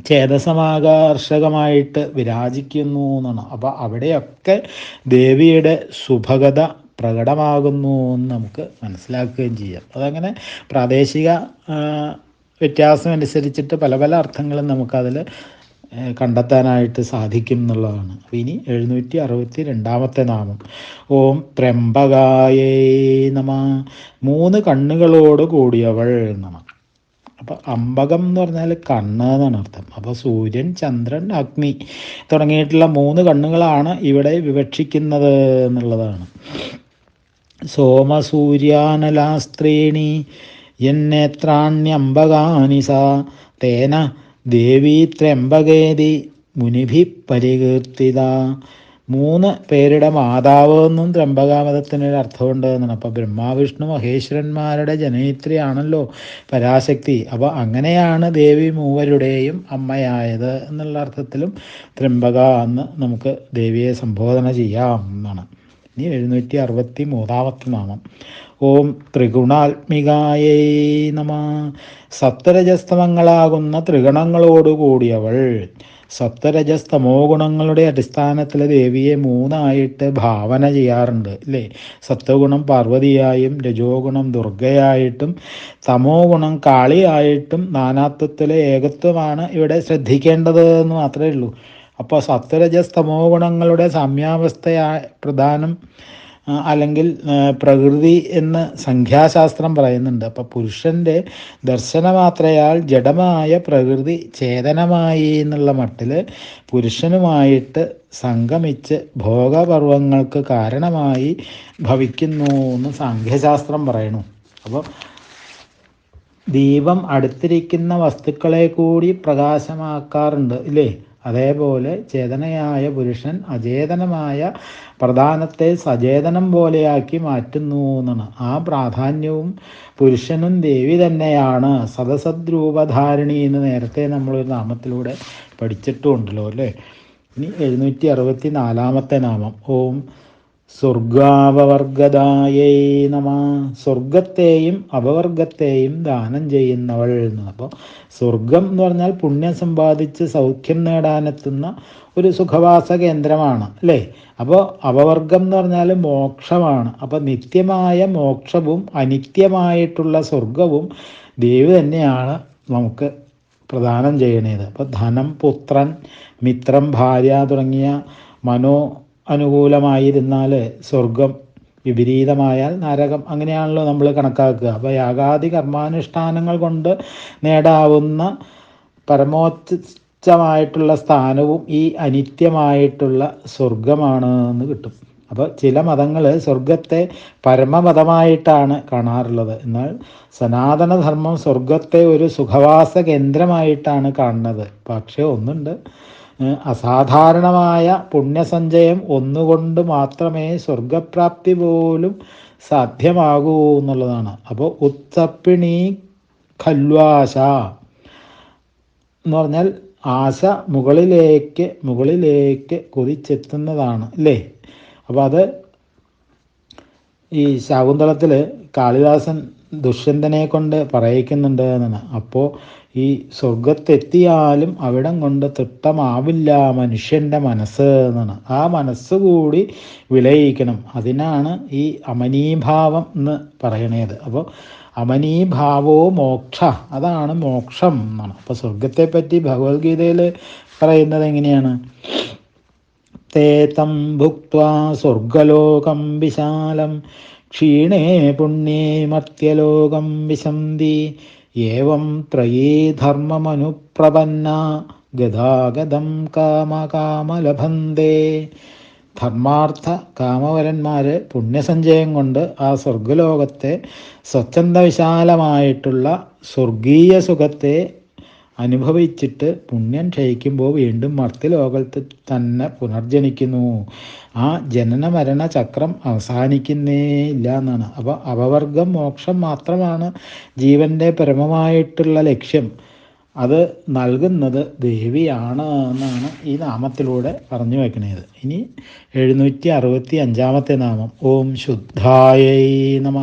ചേതസമാകർഷകമായിട്ട് വിരാജിക്കുന്നു എന്നാണ്. അപ്പോൾ അവിടെയൊക്കെ ദേവിയുടെ സുഭഗത പ്രകടമാകുന്നു എന്ന് നമുക്ക് മനസ്സിലാക്കുകയും ചെയ്യാം. അതങ്ങനെ പ്രാദേശിക വ്യത്യാസം അനുസരിച്ചിട്ട് പല പല അർത്ഥങ്ങളും നമുക്കതിൽ കണ്ടെത്താനായിട്ട് സാധിക്കും എന്നുള്ളതാണ്. അപ്പോൾ ഇനി 762 നാമം. ഓം ത്രംബകായേ നമഃ. 3 കണ്ണുകളോട് കൂടിയവൾ എന്നാണ്. അപ്പോൾ അമ്പകം എന്ന് പറഞ്ഞാൽ കണ്ണ് എന്നാണ് അർത്ഥം. അപ്പോൾ സൂര്യൻ, ചന്ദ്രൻ, അഗ്നി തുടങ്ങിയിട്ടുള്ള 3 കണ്ണുകളാണ് ഇവിടെ വിവക്ഷിക്കുന്നത് എന്നുള്ളതാണ്. സോമസൂര്യാനലാസ്ത്രീണി യന്നേത്രാണ്യംബകാനി സാ തേന ദേവീ ത്രയംബകേതി മുനിഭി പരികീർത്തിത. 3 പേരുടെ മാതാവ് എന്നും ത്രയംബകാമതത്തിനൊരു അർത്ഥമുണ്ട് എന്നാണ്. അപ്പോൾ ബ്രഹ്മാവിഷ്ണു മഹേശ്വരന്മാരുടെ ജനയിത്രിയാണല്ലോ പരാശക്തി. അപ്പോൾ അങ്ങനെയാണ് ദേവി മൂവരുടെയും അമ്മയായത് എന്നുള്ള അർത്ഥത്തിലും ത്രയംബക എന്ന് നമുക്ക് ദേവിയെ സംബോധന ചെയ്യാം എന്നാണ്. ഇനി 763 നാമം. ഓം ത്രിഗുണാത്മികായൈ നമ. സത്വരജസ്തമങ്ങളാകുന്ന ത്രിഗുണങ്ങളോടുകൂടിയവൾ. സത്വരജസ്തമോ ഗുണങ്ങളുടെ അടിസ്ഥാനത്തിൽ ദേവിയെ 3ആയിട്ട് ഭാവന ചെയ്യാറുണ്ട് അല്ലേ. സത്വഗുണം പാർവതിയായും രജോ ഗുണം ദുർഗയായിട്ടും തമോ ഗുണം കാളിയായിട്ടും നാനാത്വത്തിലെ ഏകത്വമാണ് ഇവിടെ ശ്രദ്ധിക്കേണ്ടത് എന്ന് മാത്രമേ ഉള്ളൂ. അപ്പോൾ സത്വരജസ്തമോ ഗുണങ്ങളുടെ സാമ്യാവസ്ഥയാ പ്രധാനം അല്ലെങ്കിൽ പ്രകൃതി എന്ന് സംഖ്യാശാസ്ത്രം പറയുന്നുണ്ട്. അപ്പോൾ പുരുഷൻ്റെ ദർശനമാത്രയാൽ ജഡമായ പ്രകൃതി ചേതനമായി എന്നുള്ള മട്ടിൽ പുരുഷനുമായിട്ട് സംഗമിച്ച് ഭോഗപർവങ്ങൾക്ക് കാരണമായി ഭവിക്കുന്നു എന്ന് സാഖ്യശാസ്ത്രം പറയണു. അപ്പോൾ ദീപം അടുത്തിരിക്കുന്ന വസ്തുക്കളെ കൂടി പ്രകാശമാക്കാറുണ്ട് ഇല്ലേ. അതേപോലെ ചേതനയായ പുരുഷൻ അചേതനമായ പ്രധാനത്തെ സചേതനം പോലെയാക്കി മാറ്റുന്നു എന്നാണ്. ആ പ്രാധാന്യവും പുരുഷനും ദേവി തന്നെയാണ്. സദസദ്രൂപധാരിണി എന്ന് നേരത്തെ നമ്മളൊരു നാമത്തിലൂടെ പഠിച്ചിട്ടുണ്ടല്ലോ അല്ലേ. ഇനി 764 നാമം. ഓം സ്വർഗാപവർഗദായൈ നമ. സ്വർഗത്തെയും അപവർഗത്തെയും ദാനം ചെയ്യുന്നവൾ എന്ന്. അപ്പോൾ സ്വർഗം എന്ന് പറഞ്ഞാൽ പുണ്യം സമ്പാദിച്ച് സൗഖ്യം നേടാനെത്തുന്ന ഒരു സുഖവാസ കേന്ദ്രമാണ് അല്ലേ. അപ്പോൾ അപവർഗം എന്ന് പറഞ്ഞാൽ മോക്ഷമാണ്. അപ്പോൾ നിത്യമായ മോക്ഷവും അനിത്യമായിട്ടുള്ള സ്വർഗവും ദേവി തന്നെയാണ് നമുക്ക് പ്രദാനം ചെയ്യണത്. അപ്പോൾ ധനം, പുത്രൻ, മിത്രം, ഭാര്യ തുടങ്ങിയ അനുകൂലമായിരുന്നാൽ സ്വർഗം, വിപരീതമായാൽ നരകം, അങ്ങനെയാണല്ലോ നമ്മൾ കണക്കാക്കുക. അപ്പോൾ യാഗാദി കർമാനുഷ്ഠാനങ്ങൾ കൊണ്ട് നേടാവുന്ന പരമോച്ചമായിട്ടുള്ള സ്ഥാനവും ഈ അനിത്യമായിട്ടുള്ള സ്വർഗമാണ് എന്ന് കിട്ടും. അപ്പോൾ ചില മതങ്ങൾ സ്വർഗത്തെ പരമപദമായിട്ടാണ് കാണാറുള്ളത്. എന്നാൽ സനാതനധർമ്മം സ്വർഗത്തെ ഒരു സുഖവാസ കേന്ദ്രമായിട്ടാണ് കാണുന്നത്. പക്ഷേ ഒന്നുണ്ട്, അസാധാരണമായ പുണ്യസഞ്ചയം ഒന്നുകൊണ്ട് മാത്രമേ സ്വർഗപ്രാപ്തി പോലും സാധ്യമാകൂ എന്നുള്ളതാണ്. അപ്പോൾ ഉത്തപ്പിണി ഖല്വാശ എന്ന് പറഞ്ഞാൽ ആശ മുകളിലേക്ക് കുതിച്ചെത്തുന്നതാണ് അല്ലേ. അപ്പോൾ അത് ഈ ശാകുന്തളത്തിൽ കാളിദാസൻ ദുഷ്യന്തനെ കൊണ്ട് പറയിക്കുന്നുണ്ട് എന്നാണ്. അപ്പോൾ ഈ സ്വർഗത്തെത്തിയാലും അവിടം കൊണ്ട് തൃപ്തമാവില്ല മനുഷ്യൻ്റെ മനസ്സ് എന്നാണ്. ആ മനസ്സുകൂടി വിലയിക്കണം. അതിനാണ് ഈ അമനീഭാവം എന്ന് പറയണത്. അപ്പോൾ അമനീഭാവോ മോക്ഷ, അതാണ് മോക്ഷം എന്നാണ്. അപ്പോൾ സ്വർഗത്തെപ്പറ്റി ഭഗവത്ഗീതയിൽ പറയുന്നത് എങ്ങനെയാണ്? തേതം ഭുക്ത്വാ സ്വർഗലോകം വിശാലം ക്ഷീണേ പുണ്യേ മർത്യലോകം വിശന്തി ഏവം ത്രയീ ധർമ്മമനുപ്രപന്ന ഗതാഗതം കാമകാമലഭന്തേ. ധർമാർത്ഥ കാമവരന്മാർ പുണ്യസഞ്ചയം കൊണ്ട് ആ സ്വർഗലോകത്തെ സ്വച്ഛന്ത വിശാലമായിട്ടുള്ള സ്വർഗീയ സുഖത്തെ അനുഭവിച്ചിട്ട് പുണ്യം ക്ഷയിക്കുമ്പോൾ വീണ്ടും മർത്യലോകത്തിൽ തന്നെ പുനർജനിക്കുന്നു. ആ ജനന മരണ ചക്രം അവസാനിക്കുന്നേ ഇല്ല എന്നാണ്. അപ്പോൾ അപവർഗം മോക്ഷം മാത്രമാണ് ജീവൻ്റെ പരമമായിട്ടുള്ള ലക്ഷ്യം. അത് നൽകുന്നത് ദേവിയാണ് എന്നാണ് ഈ നാമത്തിലൂടെ പറഞ്ഞു വയ്ക്കുന്നത്. ഇനി 765 നാമം. ഓം ശുദ്ധായൈ നമ.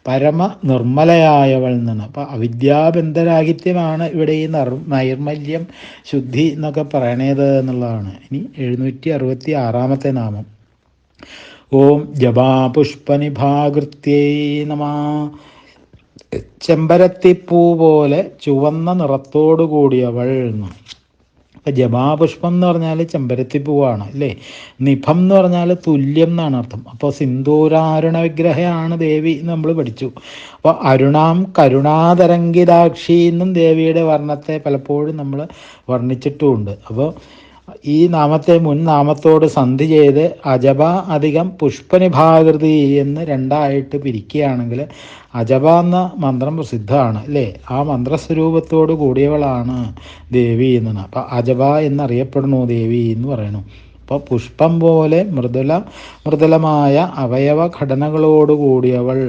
പരമ നിർമ്മലയായവൾ എന്നാണ്. അപ്പോൾ അവിദ്യാബന്ധരാഹിത്യമാണ് ഇവിടെ ഈ നൈർമല്യം, ശുദ്ധി എന്നൊക്കെ പറയണത് എന്നുള്ളതാണ്. ഇനി 766 നാമം. ഓം ജപാപുഷ്പനിഭാകൃത്യൈ നമ. ചെമ്പരത്തിപ്പൂ പോലെ ചുവന്ന നിറത്തോടു കൂടിയവൾ എന്ന്. അപ്പം ജപാപുഷ്പം എന്ന് പറഞ്ഞാൽ ചെമ്പരത്തിപ്പൂവാണ് അല്ലേ. നിഭം എന്ന് പറഞ്ഞാൽ തുല്യം എന്നാണ് അർത്ഥം. അപ്പോൾ സിന്ദൂരാരുണ വിഗ്രഹയാണ് ദേവി എന്ന് നമ്മൾ പഠിച്ചു. അപ്പോൾ അരുണാം കരുണാതരംഗിതാക്ഷി എന്നും ദേവിയുടെ വർണ്ണത്തെ പലപ്പോഴും നമ്മൾ വർണ്ണിച്ചിട്ടുമുണ്ട്. അപ്പോൾ ഈ നാമത്തെ മുൻ നാമത്തോട് സന്ധി ചെയ്ത് അജപ അധികം പുഷ്പനിഭാകൃതി എന്ന് 2ആയിട്ട് പിരിക്കുകയാണെങ്കിൽ അജപ എന്ന മന്ത്രം പ്രസിദ്ധമാണ് അല്ലേ? ആ മന്ത്രസ്വരൂപത്തോട് കൂടിയവളാണ് ദേവി എന്നാണ്. അപ്പം അജപ എന്നറിയപ്പെടുന്നു ദേവി എന്ന് പറയണു. അപ്പോൾ പുഷ്പം പോലെ മൃദുലമായ അവയവ ഘടനകളോട് കൂടിയവൾ,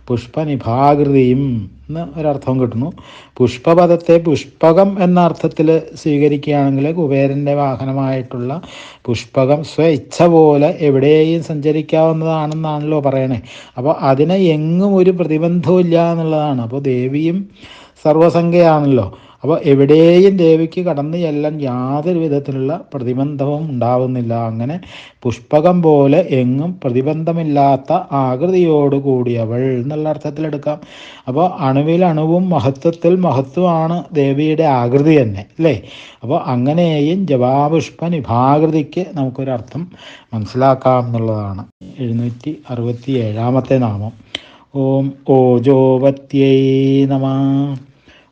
പുഷ്പനിഭാകൃതിയും എന്ന് ഒരർത്ഥം കിട്ടുന്നു. പുഷ്പപദത്തെ പുഷ്പകം എന്ന അർത്ഥത്തിൽ സ്വീകരിക്കുകയാണെങ്കിൽ കുബേരൻ്റെ വാഹനമായിട്ടുള്ള പുഷ്പകം ഇച്ഛ പോലെ എവിടെയും സഞ്ചരിക്കാവുന്നതാണെന്നാണല്ലോ പറയണേ. അപ്പോൾ അതിന് എങ്ങും ഒരു പ്രതിബന്ധവും ഇല്ല എന്നുള്ളതാണ്. അപ്പോൾ ദേവിയും സർവസംഖ്യയാണല്ലോ. അപ്പോൾ എവിടെയും ദേവിക്ക് കടന്നു ചെല്ലാൻ യാതൊരു വിധത്തിലുള്ള പ്രതിബന്ധവും ഉണ്ടാവുന്നില്ല. അങ്ങനെ പുഷ്പകം പോലെ എങ്ങും പ്രതിബന്ധമില്ലാത്ത ആകൃതിയോട് കൂടിയവൾ എന്നുള്ള അർത്ഥത്തിലെടുക്കാം. അപ്പോൾ അണുവിൽ അണുവും മഹത്വത്തിൽ മഹത്വമാണ് ദേവിയുടെ ആകൃതി തന്നെ അല്ലേ? അപ്പോൾ അങ്ങനെയും ജപാപുഷ്പ നിഭാകൃതിക്ക് നമുക്കൊരർത്ഥം മനസ്സിലാക്കാം എന്നുള്ളതാണ്. 767 നാമം. ഓം ഓജോപത്യൈ നമഃ.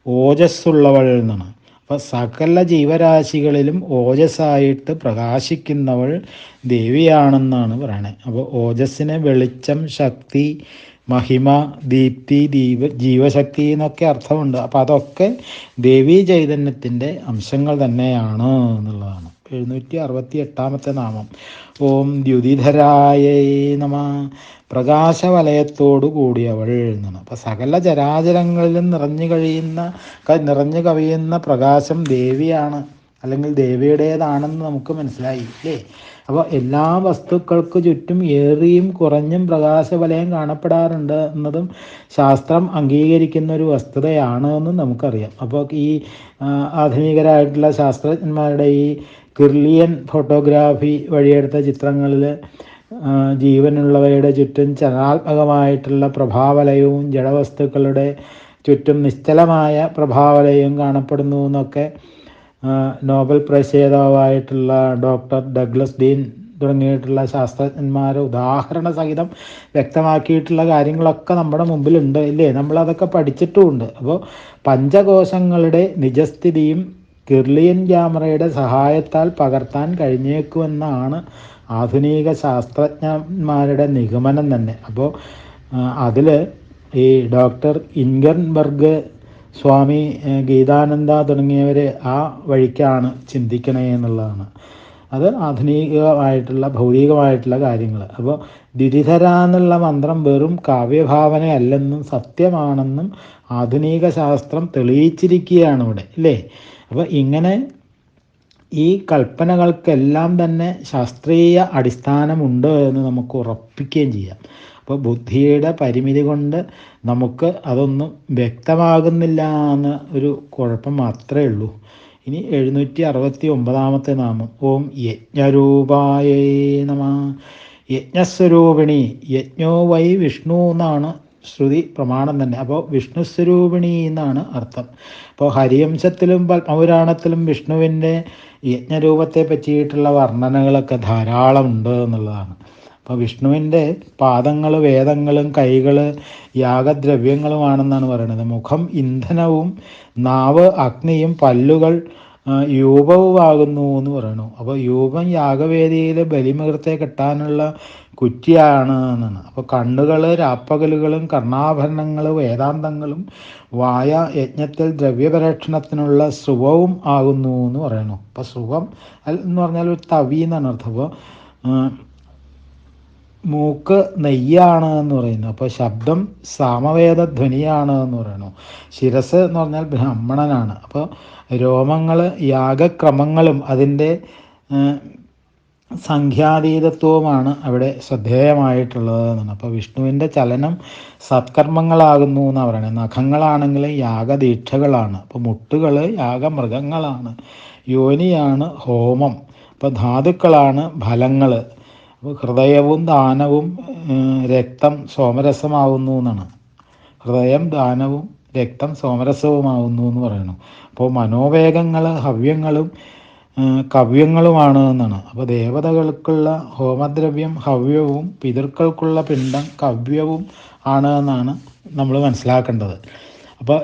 ഓജസ്സുള്ളവൾ എന്നാണ്. അപ്പോൾ സകല ജീവരാശികളിലും ഓജസ്സായിട്ട് പ്രകാശിക്കുന്നവൾ ദേവിയാണെന്നാണ് പറയണത്. അപ്പോൾ ഓജസ്സിന് വെളിച്ചം, ശക്തി, മഹിമ, ദീപ്തി, ജീവശക്തി എന്നൊക്കെ അർത്ഥമുണ്ട്. അപ്പോൾ അതൊക്കെ ദേവീ ചൈതന്യത്തിൻ്റെ അംശങ്ങൾ തന്നെയാണ് എന്നുള്ളതാണ്. 768 നാമം. ഓം ദ്യുതിധരായ നമഃ. പ്രകാശവലയത്തോടു കൂടിയവൾ എന്നാണ്. അപ്പം സകല ചരാചരങ്ങളിലും നിറഞ്ഞു കവിയുന്ന പ്രകാശം ദേവിയാണ്, അല്ലെങ്കിൽ ദേവിയുടേതാണെന്ന് നമുക്ക് മനസ്സിലായി അല്ലേ? അപ്പോൾ എല്ലാ വസ്തുക്കൾക്ക് ചുറ്റും ഏറിയും കുറഞ്ഞും പ്രകാശവലയം കാണപ്പെടാറുണ്ട് എന്നതും ശാസ്ത്രം അംഗീകരിക്കുന്ന ഒരു വസ്തുതയാണ് എന്ന് നമുക്കറിയാം. അപ്പോൾ ഈ ആധുനികരായിട്ടുള്ള ശാസ്ത്രജ്ഞന്മാരുടെ ഈ കിർലിയൻ ഫോട്ടോഗ്രാഫി വഴിയെടുത്ത ചിത്രങ്ങളിൽ ജീവനുള്ളവയുടെ ചുറ്റും ചലനാത്മകമായിട്ടുള്ള പ്രഭാവലയവും ജഡവസ്തുക്കളുടെ ചുറ്റും നിശ്ചലമായ പ്രഭാവലയവും കാണപ്പെടുന്നു എന്നൊക്കെ നോബൽ പ്രൈസ് ജേതാവായിട്ടുള്ള ഡോക്ടർ ഡഗ്ലസ് ഡീൻ തുടങ്ങിയിട്ടുള്ള ശാസ്ത്രജ്ഞന്മാർ ഉദാഹരണ സഹിതം വ്യക്തമാക്കിയിട്ടുള്ള കാര്യങ്ങളൊക്കെ നമ്മുടെ മുമ്പിലുണ്ട് ഇല്ലേ? നമ്മളതൊക്കെ പഠിച്ചിട്ടുമുണ്ട്. അപ്പോൾ പഞ്ചകോശങ്ങളുടെ നിജസ്ഥിതിയും കിർലിയൻ ക്യാമറയുടെ സഹായത്താൽ പകർത്താൻ കഴിഞ്ഞേക്കുമെന്നാണ് ആധുനിക ശാസ്ത്രജ്ഞന്മാരുടെ നിഗമനം തന്നെ. അപ്പോൾ അതിൽ ഈ ഡോക്ടർ ഇൻഗൻബർഗ്, സ്വാമി ഗീതാനന്ദ തുടങ്ങിയവർ ആ വഴിക്കാണ് ചിന്തിക്കണേ എന്നുള്ളതാണ്. അത് ആധുനികമായിട്ടുള്ള ഭൗതികമായിട്ടുള്ള കാര്യങ്ങൾ. അപ്പോൾ ദ്യുതിധര എന്നുള്ള മന്ത്രം വെറും കാവ്യഭാവനയല്ലെന്നും സത്യമാണെന്നും ആധുനിക ശാസ്ത്രം തെളിയിച്ചിരിക്കുകയാണ് ഇവിടെ അല്ലേ? അപ്പോൾ ഇങ്ങനെ ഈ കൽപ്പനകൾക്കെല്ലാം തന്നെ ശാസ്ത്രീയ അടിസ്ഥാനമുണ്ട് എന്ന് നമുക്ക് ഉറപ്പിക്കുകയും ചെയ്യാം. അപ്പോൾ ബുദ്ധിയുടെ പരിമിതി കൊണ്ട് നമുക്ക് അതൊന്നും വ്യക്തമാകുന്നില്ല എന്ന ഒരു കുഴപ്പം മാത്രമേ ഉള്ളൂ. ഇനി 769 നാമം. ഓം യജ്ഞരൂപായ നമഃ. യജ്ഞസ്വരൂപിണി, യജ്ഞോ വൈ വിഷ്ണു എന്നാണ് ശ്രുതി പ്രമാണം തന്നെ. അപ്പോൾ വിഷ്ണുസ്വരൂപിണി എന്നാണ് അർത്ഥം. അപ്പോൾ ഹരിവംശത്തിലും പത്മപുരാണത്തിലും വിഷ്ണുവിൻ്റെ യജ്ഞരൂപത്തെ പറ്റിയിട്ടുള്ള വർണ്ണനകളൊക്കെ ധാരാളമുണ്ട് എന്നുള്ളതാണ്. അപ്പോൾ വിഷ്ണുവിൻ്റെ പാദങ്ങൾ വേദങ്ങളും കൈകൾ യാഗദ്രവ്യങ്ങളുമാണെന്നാണ് പറയുന്നത്. മുഖം ഇന്ധനവും നാവ് അഗ്നിയും പല്ലുകൾ യൂപവുമാകുന്നു എന്ന് പറയണു. അപ്പോൾ യൂപം യാഗവേദിയിൽ ബലിമൃഗത്തെ കെട്ടാനുള്ള കുറ്റിയാണ് എന്നാണ്. അപ്പോൾ കണ്ണുകൾ രാപ്പകലുകളും കർണാഭരണങ്ങൾ വേദാന്തങ്ങളും വായ യജ്ഞത്തിൽ ദ്രവ്യപരീക്ഷണത്തിനുള്ള ശ്രുവവും ആകുന്നു എന്ന് പറയണു. അപ്പോൾ ശ്രുവം എന്ന് പറഞ്ഞാൽ ഒരു തവി എന്നാണ് അർത്ഥം. അപ്പോൾ മൂക്ക് നെയ്യാണ് എന്ന് പറയുന്നു. അപ്പോൾ ശബ്ദം സാമവേദ ധ്വനിയാണ് എന്ന് പറയുന്നു. ശിരസ് എന്ന് പറഞ്ഞാൽ ബ്രാഹ്മണനാണ്. അപ്പോൾ രോമങ്ങൾ യാഗക്രമങ്ങളും അതിൻ്റെ സംഖ്യാതീതത്വവുമാണ് അവിടെ ശ്രദ്ധേയമായിട്ടുള്ളത് എന്നാണ്. അപ്പോൾ വിഷ്ണുവിൻ്റെ ചലനം സത്കർമ്മങ്ങളാകുന്നു എന്നാണ് പറയുന്നത്. നഖങ്ങളാണെങ്കിൽ യാഗദീക്ഷകളാണ്. അപ്പോൾ മുട്ടുകൾ യാഗമൃഗങ്ങളാണ്. യോനിയാണ് ഹോമം. അപ്പോൾ ധാതുക്കളാണ് ഫലങ്ങൾ. അപ്പോൾ ഹൃദയവും ദാനവും രക്തം സോമരസമാവുന്നു എന്നാണ്. ഹൃദയം ദാനവും രക്തം സോമരസവുമാവുന്നു എന്ന് പറയുന്നു. അപ്പോൾ മനോവേഗങ്ങൾ ഹവ്യങ്ങളും കവ്യങ്ങളുമാണ് എന്നാണ്. അപ്പോൾ ദേവതകൾക്കുള്ള ഹോമദ്രവ്യം ഹവ്യവും പിതൃക്കൾക്കുള്ള പിണ്ഡം കവ്യവും ആണ് എന്നാണ് നമ്മൾ മനസ്സിലാക്കേണ്ടത്. അപ്പോൾ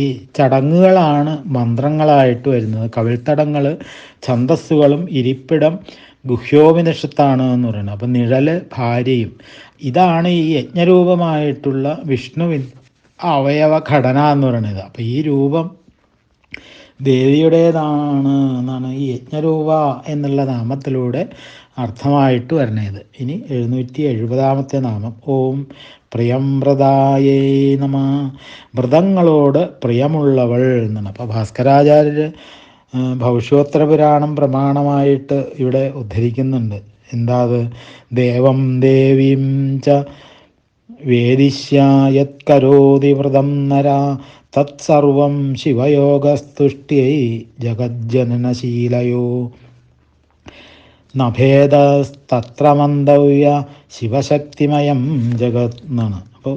ഈ ചടങ്ങുകളാണ് മന്ത്രങ്ങളായിട്ട് വരുന്നത്. കവിൾത്തടങ്ങൾ ഛന്ദസ്സുകളും ഇരിപ്പിടം ഗുഹ്യോപനിഷത്താണ് എന്ന് പറയുന്നത്. അപ്പം നിഴല് ഭാര്യയും, ഇതാണ് ഈ യജ്ഞരൂപമായിട്ടുള്ള വിഷ്ണുവിൻ അവയവ ഘടന എന്ന് പറയുന്നത്. അപ്പം ഈ രൂപം ദേവിയുടേതാണ് എന്നാണ് ഈ യജ്ഞരൂപ എന്നുള്ള നാമത്തിലൂടെ അർത്ഥമായിട്ട് വരുന്നത്. ഇനി 770 നാമം. ഓം പ്രിയംവ്രതായേ നമ. വ്രതങ്ങളോട് പ്രിയമുള്ളവൾ എന്നാണ്. അപ്പോൾ ഭാസ്കരാചാര്യർ ഭവിഷ്യോത്തര പുരാണം പ്രമാണമായിട്ട് ഇവിടെ ഉദ്ധരിക്കുന്നുണ്ട്. എന്താ അത്? ദേവം ദേവീം ച വേദിഷ്യായത് കരോതി വ്രതം നര തത്സർവം ശിവയോഗസ്തുഷ്ട്യൈ ജഗജ്ജനനശീലയോ നഭേദസ്തത്ര മന്തവ്യ ശിവശക്തിമയം ജഗത് എന്നാണ്. അപ്പോൾ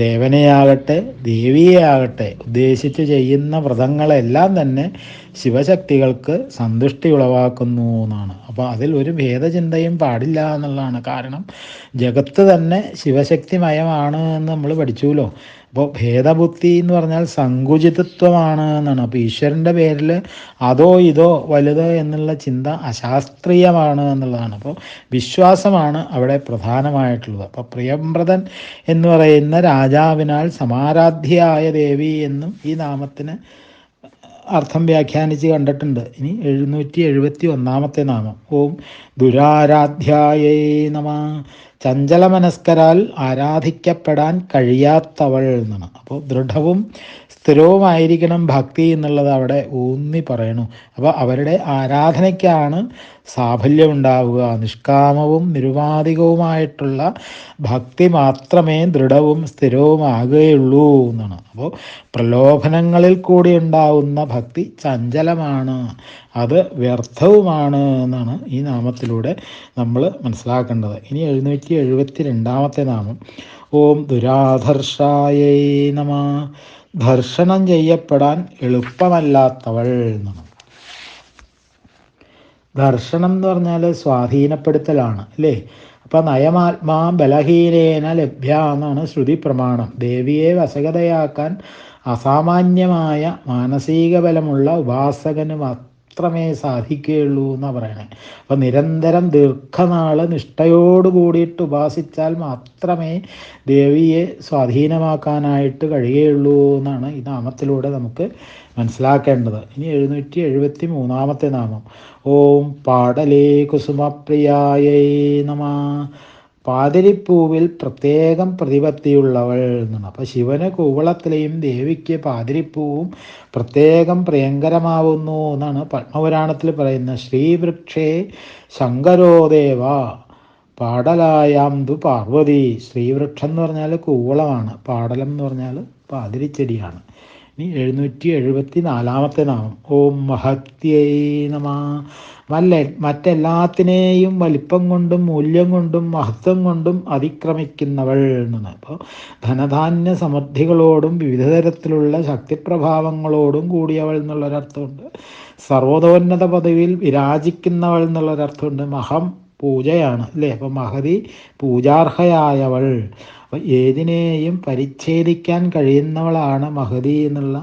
ദേവനെയാകട്ടെ ദേവിയെയാകട്ടെ ഉദ്ദേശിച്ച് ചെയ്യുന്ന വ്രതങ്ങളെല്ലാം തന്നെ ശിവശക്തികൾക്ക് സന്തുഷ്ടി ഉളവാക്കുന്നു എന്നാണ്. അപ്പോൾ അതിൽ ഒരു ഭേദചിന്തയും പാടില്ല എന്നുള്ളതാണ്. കാരണം ജഗത്ത് തന്നെ ശിവശക്തിമയമാണ് എന്ന് നമ്മൾ പഠിച്ചുല്ലോ. അപ്പോൾ ഭേദബുദ്ധി എന്ന് പറഞ്ഞാൽ സങ്കുചിതത്വമാണ് എന്നാണ്. അപ്പോൾ ഈശ്വരൻ്റെ പേരിൽ അതോ ഇതോ വലുത് എന്നുള്ള ചിന്ത അശാസ്ത്രീയമാണ് എന്നുള്ളതാണ്. അപ്പോൾ വിശ്വാസമാണ് അവിടെ പ്രധാനമായിട്ടുള്ളത്. അപ്പോൾ പ്രിയംവ്രതൻ എന്ന് പറയുന്ന രാജാവിനാൽ സമാരാധ്യയായ ദേവി എന്നും ഈ നാമത്തിന് അർത്ഥം വ്യാഖ്യാനിച്ച് കണ്ടിട്ടുണ്ട്. ഇനി 771 നാമം. ഓം ദുരാരാധ്യായേ നമ. ചഞ്ചലമനസ്കരാൽ ആരാധിക്കപ്പെടാൻ കഴിയാത്തവൾ എന്നാണ്. അപ്പോൾ ദൃഢവും സ്ഥിരവുമായിരിക്കണം ഭക്തി എന്നുള്ളത് അവിടെ ഊന്നി പറയണു. അപ്പോൾ അവരുടെ ആരാധനയ്ക്കാണ് സാഫല്യം ഉണ്ടാവുക. നിഷ്കാമവും നിരുപാധികവുമായിട്ടുള്ള ഭക്തി മാത്രമേ ദൃഢവും സ്ഥിരവുമാകുകയുള്ളൂ എന്നാണ്. അപ്പോൾ പ്രലോഭനങ്ങളിൽ കൂടി ഉണ്ടാവുന്ന ഭക്തി ചഞ്ചലമാണ്, അത് വ്യർത്ഥവുമാണ് എന്നാണ് ഈ നാമത്തിലൂടെ നമ്മൾ മനസ്സിലാക്കേണ്ടത്. ഇനി 772 നാമം. ഓം ദുരാധർഷായേ നമ. ദർശനം ചെയ്യപ്പെടാൻ എളുപ്പമല്ലാത്തവൾ എന്നാണ്. ദർശനം എന്ന് പറഞ്ഞാൽ സ്വാധീനപ്പെടുത്തലാണ് അല്ലേ. അപ്പം നയമാത്മാ ബലഹീനേന ലഭ്യ എന്നാണ് ശ്രുതി പ്രമാണം. ദേവിയെ വശകതയാക്കാൻ അസാമാന്യമായ മാനസിക ബലമുള്ള ഉപാസകന് മാത്രമേ സാധിക്കുകയുള്ളൂ എന്നാണ് പറയണേ. അപ്പം നിരന്തരം ദീർഘനാൾ നിഷ്ഠയോട് കൂടിയിട്ട് ഉപാസിച്ചാൽ മാത്രമേ ദേവിയെ സ്വാധീനമാക്കാനായിട്ട് കഴിയുകയുള്ളൂ എന്നാണ് ഈ നാമത്തിലൂടെ നമുക്ക് മനസ്സിലാക്കേണ്ടത്. ഇനി 773 നാമം. ഓം പാടലേ കുസുമപ്രിയായേ നമ. പാതിരിപ്പൂവിൽ പ്രത്യേകം പ്രതിപത്തിയുള്ളവൾ എന്നാണ്. അപ്പോൾ ശിവന് കൂവളത്തിലെയും ദേവിക്ക് പാതിരിപ്പൂവും പ്രത്യേകം പ്രിയങ്കരമാവുന്നു എന്നാണ് പത്മപുരാണത്തിൽ പറയുന്നത്. ശ്രീവൃക്ഷേ ശങ്കരോദേവ പാടലായാം ദു പാർവതി. ശ്രീവൃക്ഷം എന്ന് പറഞ്ഞാൽ കൂവളമാണ്, പാടലം എന്ന് പറഞ്ഞാൽ പാതിരിച്ചെടിയാണ്. ഇനി 774 നാമം. ഓം മഹത്യൈ നമ. മറ്റെല്ലാത്തിനെയും വലിപ്പം കൊണ്ടും മൂല്യം കൊണ്ടും മഹത്വം കൊണ്ടും അതിക്രമിക്കുന്നവൾ എന്നാണ്. അപ്പോൾ ധനധാന്യ സമൃദ്ധികളോടും വിവിധ തരത്തിലുള്ള ശക്തിപ്രഭാവങ്ങളോടും കൂടിയവൾ എന്നുള്ളൊരർത്ഥമുണ്ട്. സർവതോന്നത പദവിയിൽ വിരാജിക്കുന്നവൾ എന്നുള്ളൊരർത്ഥമുണ്ട്. മഹം പൂജയാണ് അല്ലേ. അപ്പം മഹതി പൂജാർഹയായവൾ. അപ്പം ഏതിനെയും പരിച്ഛേദിക്കാൻ കഴിയുന്നവളാണ് മഹതി എന്നുള്ള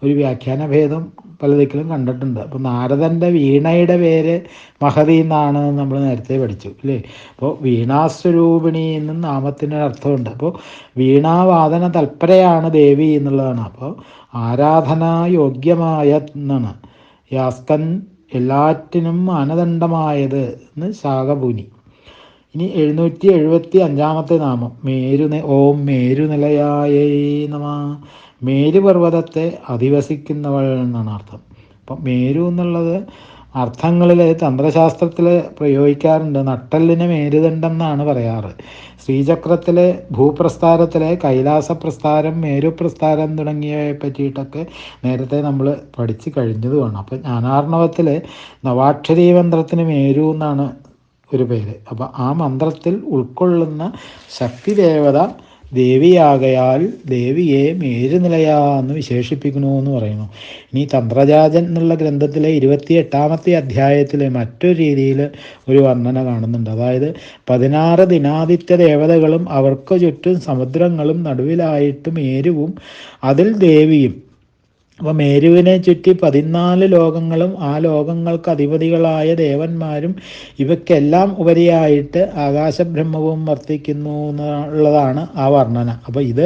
ഒരു വ്യാഖ്യാന ഭേദം പല ദിക്കിലും കണ്ടിട്ടുണ്ട്. അപ്പോൾ നാരദൻ്റെ വീണയുടെ പേര് മഹതി എന്നാണ് നമ്മൾ നേരത്തെ പഠിച്ചു അല്ലേ. അപ്പോൾ വീണാസ്വരൂപിണി എന്നും നാമത്തിനൊരർത്ഥമുണ്ട്. അപ്പോൾ വീണാവാദന തൽപരയാണ് ദേവി എന്നുള്ളതാണ്. അപ്പോൾ ആരാധനായോഗ്യമായ എന്നാണ്. യാസ്കൻ എല്ലാറ്റിനും മാനദണ്ഡമായത് എന്ന് ശാഖഭൂനി. ഇനി 775 നാമം. ഓം മേരുനിലയായേ നമ. മേരുപർവ്വതത്തെ അധിവസിക്കുന്നവൾ എന്നാണ് അർത്ഥം. അപ്പം മേരു എന്നുള്ളത് അർത്ഥങ്ങളിൽ തന്ത്രശാസ്ത്രത്തിൽ പ്രയോഗിക്കാറുണ്ട്. നട്ടെല്ലിന് മേരുദണ്ഡം എന്നാണ് പറയാറ്. ശ്രീചക്രത്തിലെ ഭൂപ്രസ്ഥാരത്തിലെ കൈലാസപ്രസ്ഥാരം, മേരുപ്രസ്ഥാരം തുടങ്ങിയവയെ പറ്റിയിട്ടൊക്കെ നേരത്തെ നമ്മൾ പഠിച്ചു കഴിഞ്ഞതുമാണ്. അപ്പം ജ്ഞാനാർണവത്തിൽ നവാക്ഷരീ മന്ത്രത്തിന് മേരു എന്നാണ് ഒരു പേര്. അപ്പം ആ മന്ത്രത്തിൽ ഉൾക്കൊള്ളുന്ന ശക്തിദേവത ദേവിയാകയാൽ ദേവിയെ മേരുനിലയ എന്ന് വിശേഷിപ്പിക്കണു എന്ന് പറയുന്നു. ഇനി തന്ത്രജാജൻ എന്നുള്ള ഗ്രന്ഥത്തിലെ 28 അധ്യായത്തിൽ മറ്റൊരു രീതിയിൽ ഒരു വർണ്ണന കാണുന്നുണ്ട്. അതായത് 16 ദിനാദിത്യ ദേവതകളും അവർക്ക് ചുറ്റും സമുദ്രങ്ങളും നടുവിലായിട്ട് മേരുവും അതിൽ ദേവിയും അപ്പോൾ മേരുവിനെ ചുറ്റി 14 ലോകങ്ങളും ആ ലോകങ്ങൾക്ക് അധിപതികളായ ദേവന്മാരും ഇവയ്ക്കെല്ലാം ഉപരിയായിട്ട് ആകാശബ്രഹ്മവും വർത്തിക്കുന്നു എന്നുള്ളതാണ് ആ വർണ്ണന. അപ്പോൾ ഇത്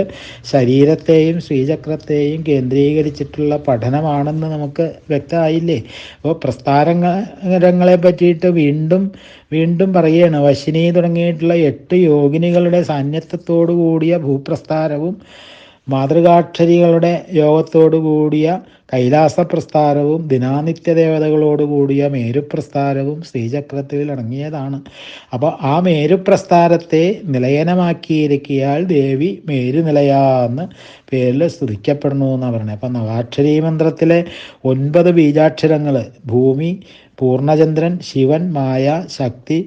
ശരീരത്തെയും ശ്രീചക്രത്തെയും കേന്ദ്രീകരിച്ചിട്ടുള്ള പഠനമാണെന്ന് നമുക്ക് വ്യക്തമായില്ലേ. അപ്പോൾ പ്രസ്ഥാനങ്ങളെ പറ്റിയിട്ട് വീണ്ടും വീണ്ടും പറയുകയാണ്. വശിനി തുടങ്ങിയിട്ടുള്ള 8 യോഗിനികളുടെ സാന്നിധ്യത്തോടു കൂടിയ ഭൂപ്രസ്ഥാനവും മാതൃകാക്ഷരികളുടെ യോഗത്തോടു കൂടിയ കൈലാസ പ്രസ്ഥാനവും ദിനാനിത്യ ദേവതകളോടുകൂടിയ മേരുപ്രസ്ഥാനവും ശ്രീചക്രത്തിൽ അടങ്ങിയതാണ്. അപ്പോൾ ആ മേരുപ്രസ്ഥാനത്തെ നിലയനമാക്കിയിരിക്കിയാൽ ദേവി മേരുനിലയാന്ന് പേരിൽ സ്തുതിക്കപ്പെടുന്നു എന്നാണ് പറയുന്നത്. അപ്പം നവാക്ഷരി മന്ത്രത്തിലെ 9 ബീജാക്ഷരങ്ങൾ ഭൂമി, പൂർണ്ണചന്ദ്രൻ, ശിവൻ, മായ, ശക്തി,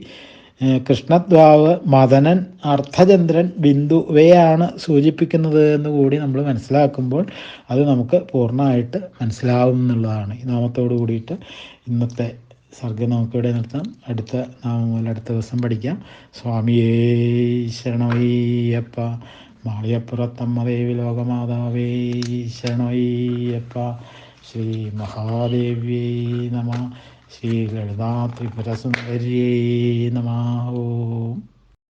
കൃഷ്ണദ്വാവ്, മദനൻ, അർദ്ധചന്ദ്രൻ, ബിന്ദു ഇവയാണ് സൂചിപ്പിക്കുന്നത് എന്ന് കൂടി നമ്മൾ മനസ്സിലാക്കുമ്പോൾ അത് നമുക്ക് പൂർണ്ണമായിട്ട് മനസ്സിലാവും എന്നുള്ളതാണ്. ഈ നാമത്തോട് കൂടിയിട്ട് ഇന്നത്തെ സർഗ്ഗം നമുക്കിവിടെ നിർത്താം. അടുത്ത നാമം മുതൽ അടുത്ത ദിവസം പഠിക്കാം. സ്വാമിയേ ശരണമയ്യപ്പ. മാളിയപ്പുറത്തമ്മദേവി ലോകമാതാവേ ശരണമയ്യപ്പ. ശ്രീ മഹാദേവ്യേ നമ. ശ്രീ ലളിതാ ത്രിപുരസുന്ദര്യേ നമഃ. ഓം